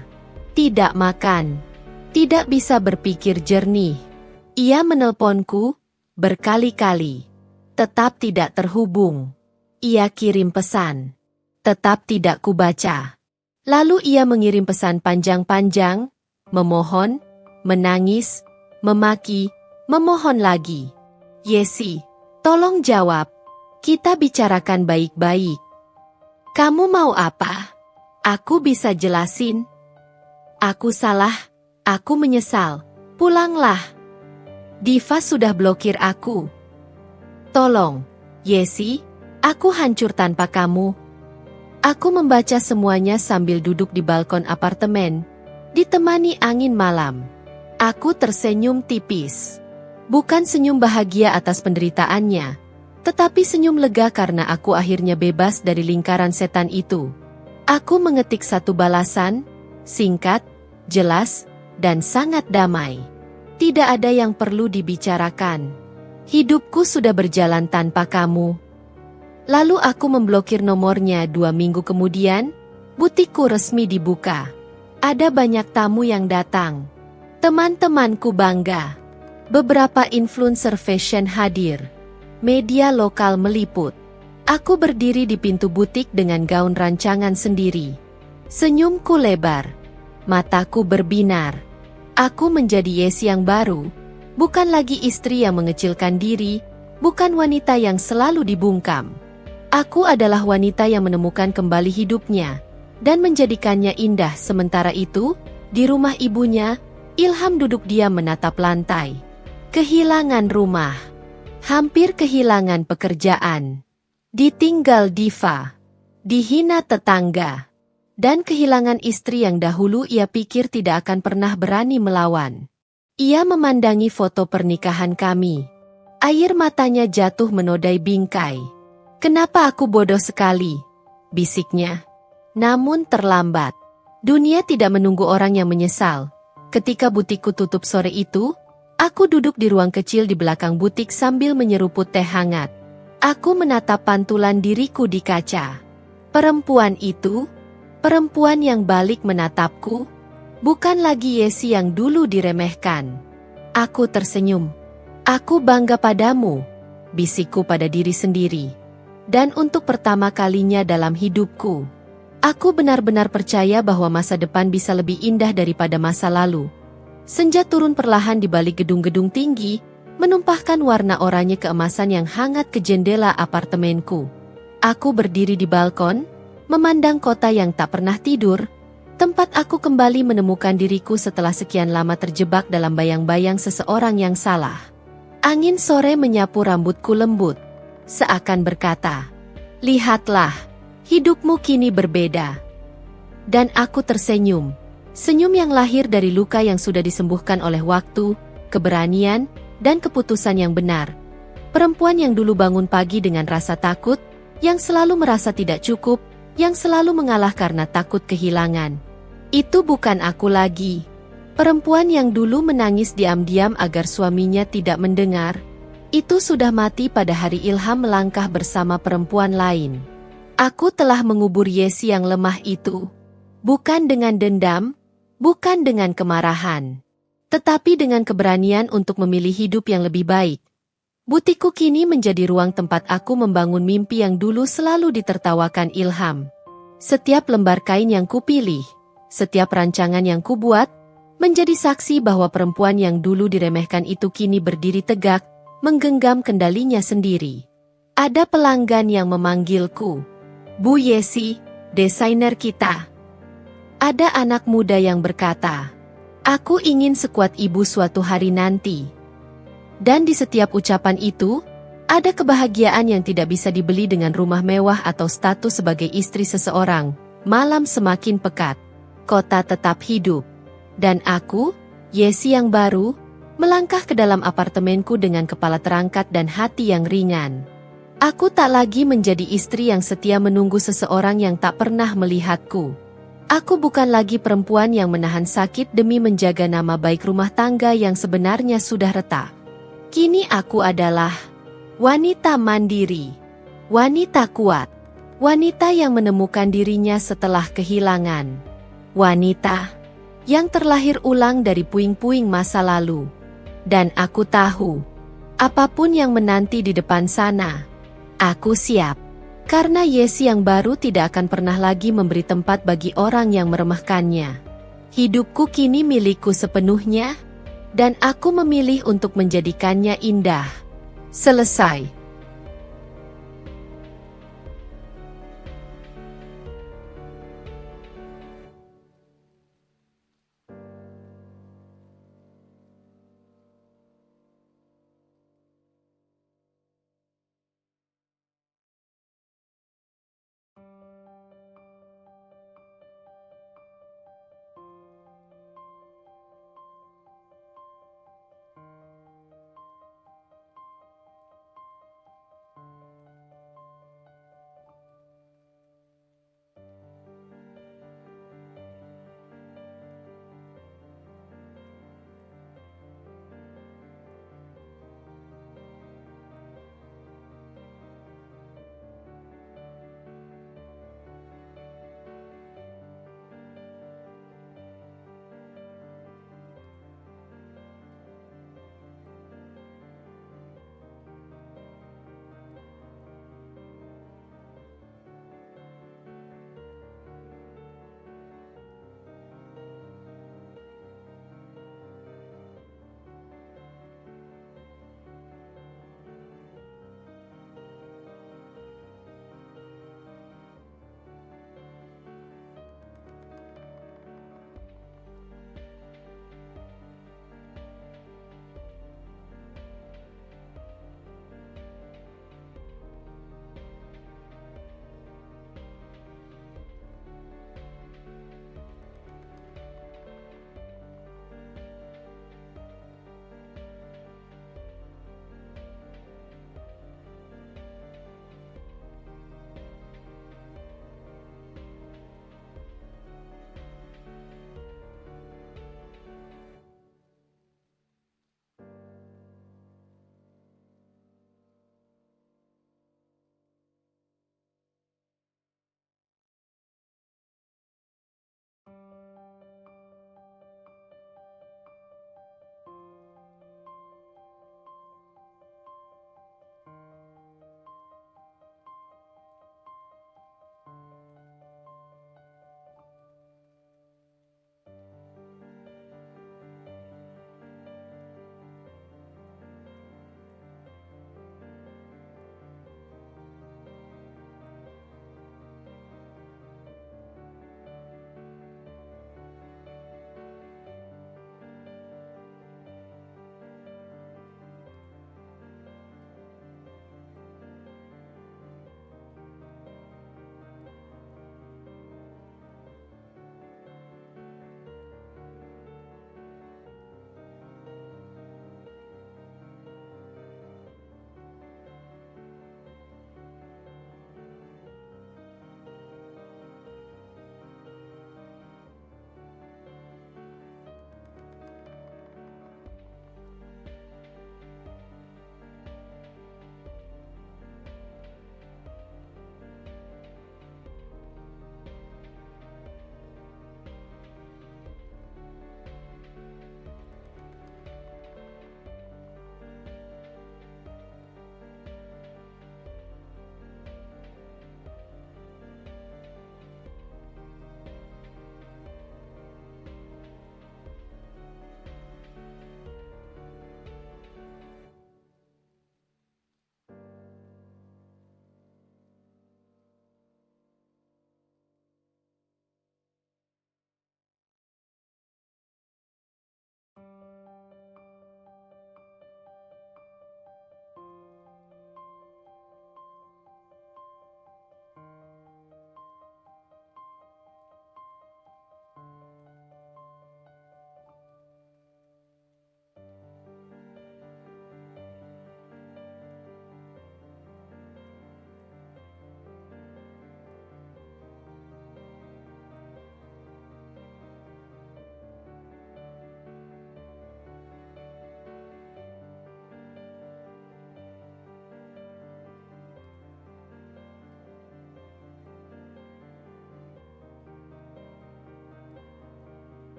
tidak makan, tidak bisa berpikir jernih. Ia menelponku, berkali-kali. Tetap tidak terhubung. Ia kirim pesan. Tetap tidak kubaca. Lalu ia mengirim pesan panjang-panjang, memohon, menangis, memaki, memohon lagi. Yesi, tolong jawab. Kita bicarakan baik-baik. Kamu mau apa? Aku bisa jelasin. Aku salah, aku menyesal. Pulanglah. Diva sudah blokir aku. Tolong, Yesi, aku hancur tanpa kamu. Aku membaca semuanya sambil duduk di balkon apartemen, ditemani angin malam. Aku tersenyum tipis. Bukan senyum bahagia atas penderitaannya, tetapi senyum lega karena aku akhirnya bebas dari lingkaran setan itu. Aku mengetik satu balasan, singkat, jelas, dan sangat damai. Tidak ada yang perlu dibicarakan. Hidupku sudah berjalan tanpa kamu. Lalu aku memblokir nomornya. 2 minggu kemudian, butikku resmi dibuka. Ada banyak tamu yang datang. Teman-temanku bangga. Beberapa influencer fashion hadir. Media lokal meliput. Aku berdiri di pintu butik dengan gaun rancangan sendiri. Senyumku lebar. Mataku berbinar. Aku menjadi Yesi yang baru. Bukan lagi istri yang mengecilkan diri. Bukan wanita yang selalu dibungkam. Aku adalah wanita yang menemukan kembali hidupnya dan menjadikannya indah. Sementara itu, di rumah ibunya, Ilham duduk diam menatap lantai. Kehilangan rumah, hampir kehilangan pekerjaan, ditinggal Diva, dihina tetangga, dan kehilangan istri yang dahulu ia pikir tidak akan pernah berani melawan. Ia memandangi foto pernikahan kami. Air matanya jatuh menodai bingkai. Kenapa aku bodoh sekali? Bisiknya. Namun terlambat. Dunia tidak menunggu orang yang menyesal. Ketika butikku tutup sore itu, aku duduk di ruang kecil di belakang butik sambil menyeruput teh hangat. Aku menatap pantulan diriku di kaca. Perempuan itu, perempuan yang balik menatapku, bukan lagi Yesi yang dulu diremehkan. Aku tersenyum. Aku bangga padamu, bisikku pada diri sendiri. Dan untuk pertama kalinya dalam hidupku, aku benar-benar percaya bahwa masa depan bisa lebih indah daripada masa lalu. Senja turun perlahan di balik gedung-gedung tinggi, menumpahkan warna oranye keemasan yang hangat ke jendela apartemenku. Aku berdiri di balkon, memandang kota yang tak pernah tidur, tempat aku kembali menemukan diriku setelah sekian lama terjebak dalam bayang-bayang seseorang yang salah. Angin sore menyapu rambutku lembut. Seakan berkata, lihatlah, hidupmu kini berbeda. Dan aku tersenyum. Senyum yang lahir dari luka yang sudah disembuhkan oleh waktu, keberanian, dan keputusan yang benar. Perempuan yang dulu bangun pagi dengan rasa takut, yang selalu merasa tidak cukup, yang selalu mengalah karena takut kehilangan. Itu bukan aku lagi. Perempuan yang dulu menangis diam-diam agar suaminya tidak mendengar. Itu sudah mati pada hari Ilham melangkah bersama perempuan lain. Aku telah mengubur Yesi yang lemah itu. Bukan dengan dendam, bukan dengan kemarahan, tetapi dengan keberanian untuk memilih hidup yang lebih baik. Butikku kini menjadi ruang tempat aku membangun mimpi yang dulu selalu ditertawakan Ilham. Setiap lembar kain yang kupilih, setiap rancangan yang kubuat, menjadi saksi bahwa perempuan yang dulu diremehkan itu kini berdiri tegak, menggenggam kendalinya sendiri. Ada pelanggan yang memanggilku. Bu Yesi, desainer kita. Ada anak muda yang berkata, aku ingin sekuat ibu suatu hari nanti. Dan di setiap ucapan itu, ada kebahagiaan yang tidak bisa dibeli dengan rumah mewah atau status sebagai istri seseorang. Malam semakin pekat. Kota tetap hidup. Dan aku, Yesi yang baru, melangkah ke dalam apartemenku dengan kepala terangkat dan hati yang ringan. Aku tak lagi menjadi istri yang setia menunggu seseorang yang tak pernah melihatku. Aku bukan lagi perempuan yang menahan sakit demi menjaga nama baik rumah tangga yang sebenarnya sudah retak. Kini aku adalah wanita mandiri, wanita kuat, wanita yang menemukan dirinya setelah kehilangan, wanita yang terlahir ulang dari puing-puing masa lalu. Dan aku tahu, Apapun yang menanti di depan sana, aku siap. Karena Yesi yang baru tidak akan pernah lagi memberi tempat bagi orang yang meremehkannya. Hidupku kini milikku sepenuhnya, dan aku memilih untuk menjadikannya indah. Selesai.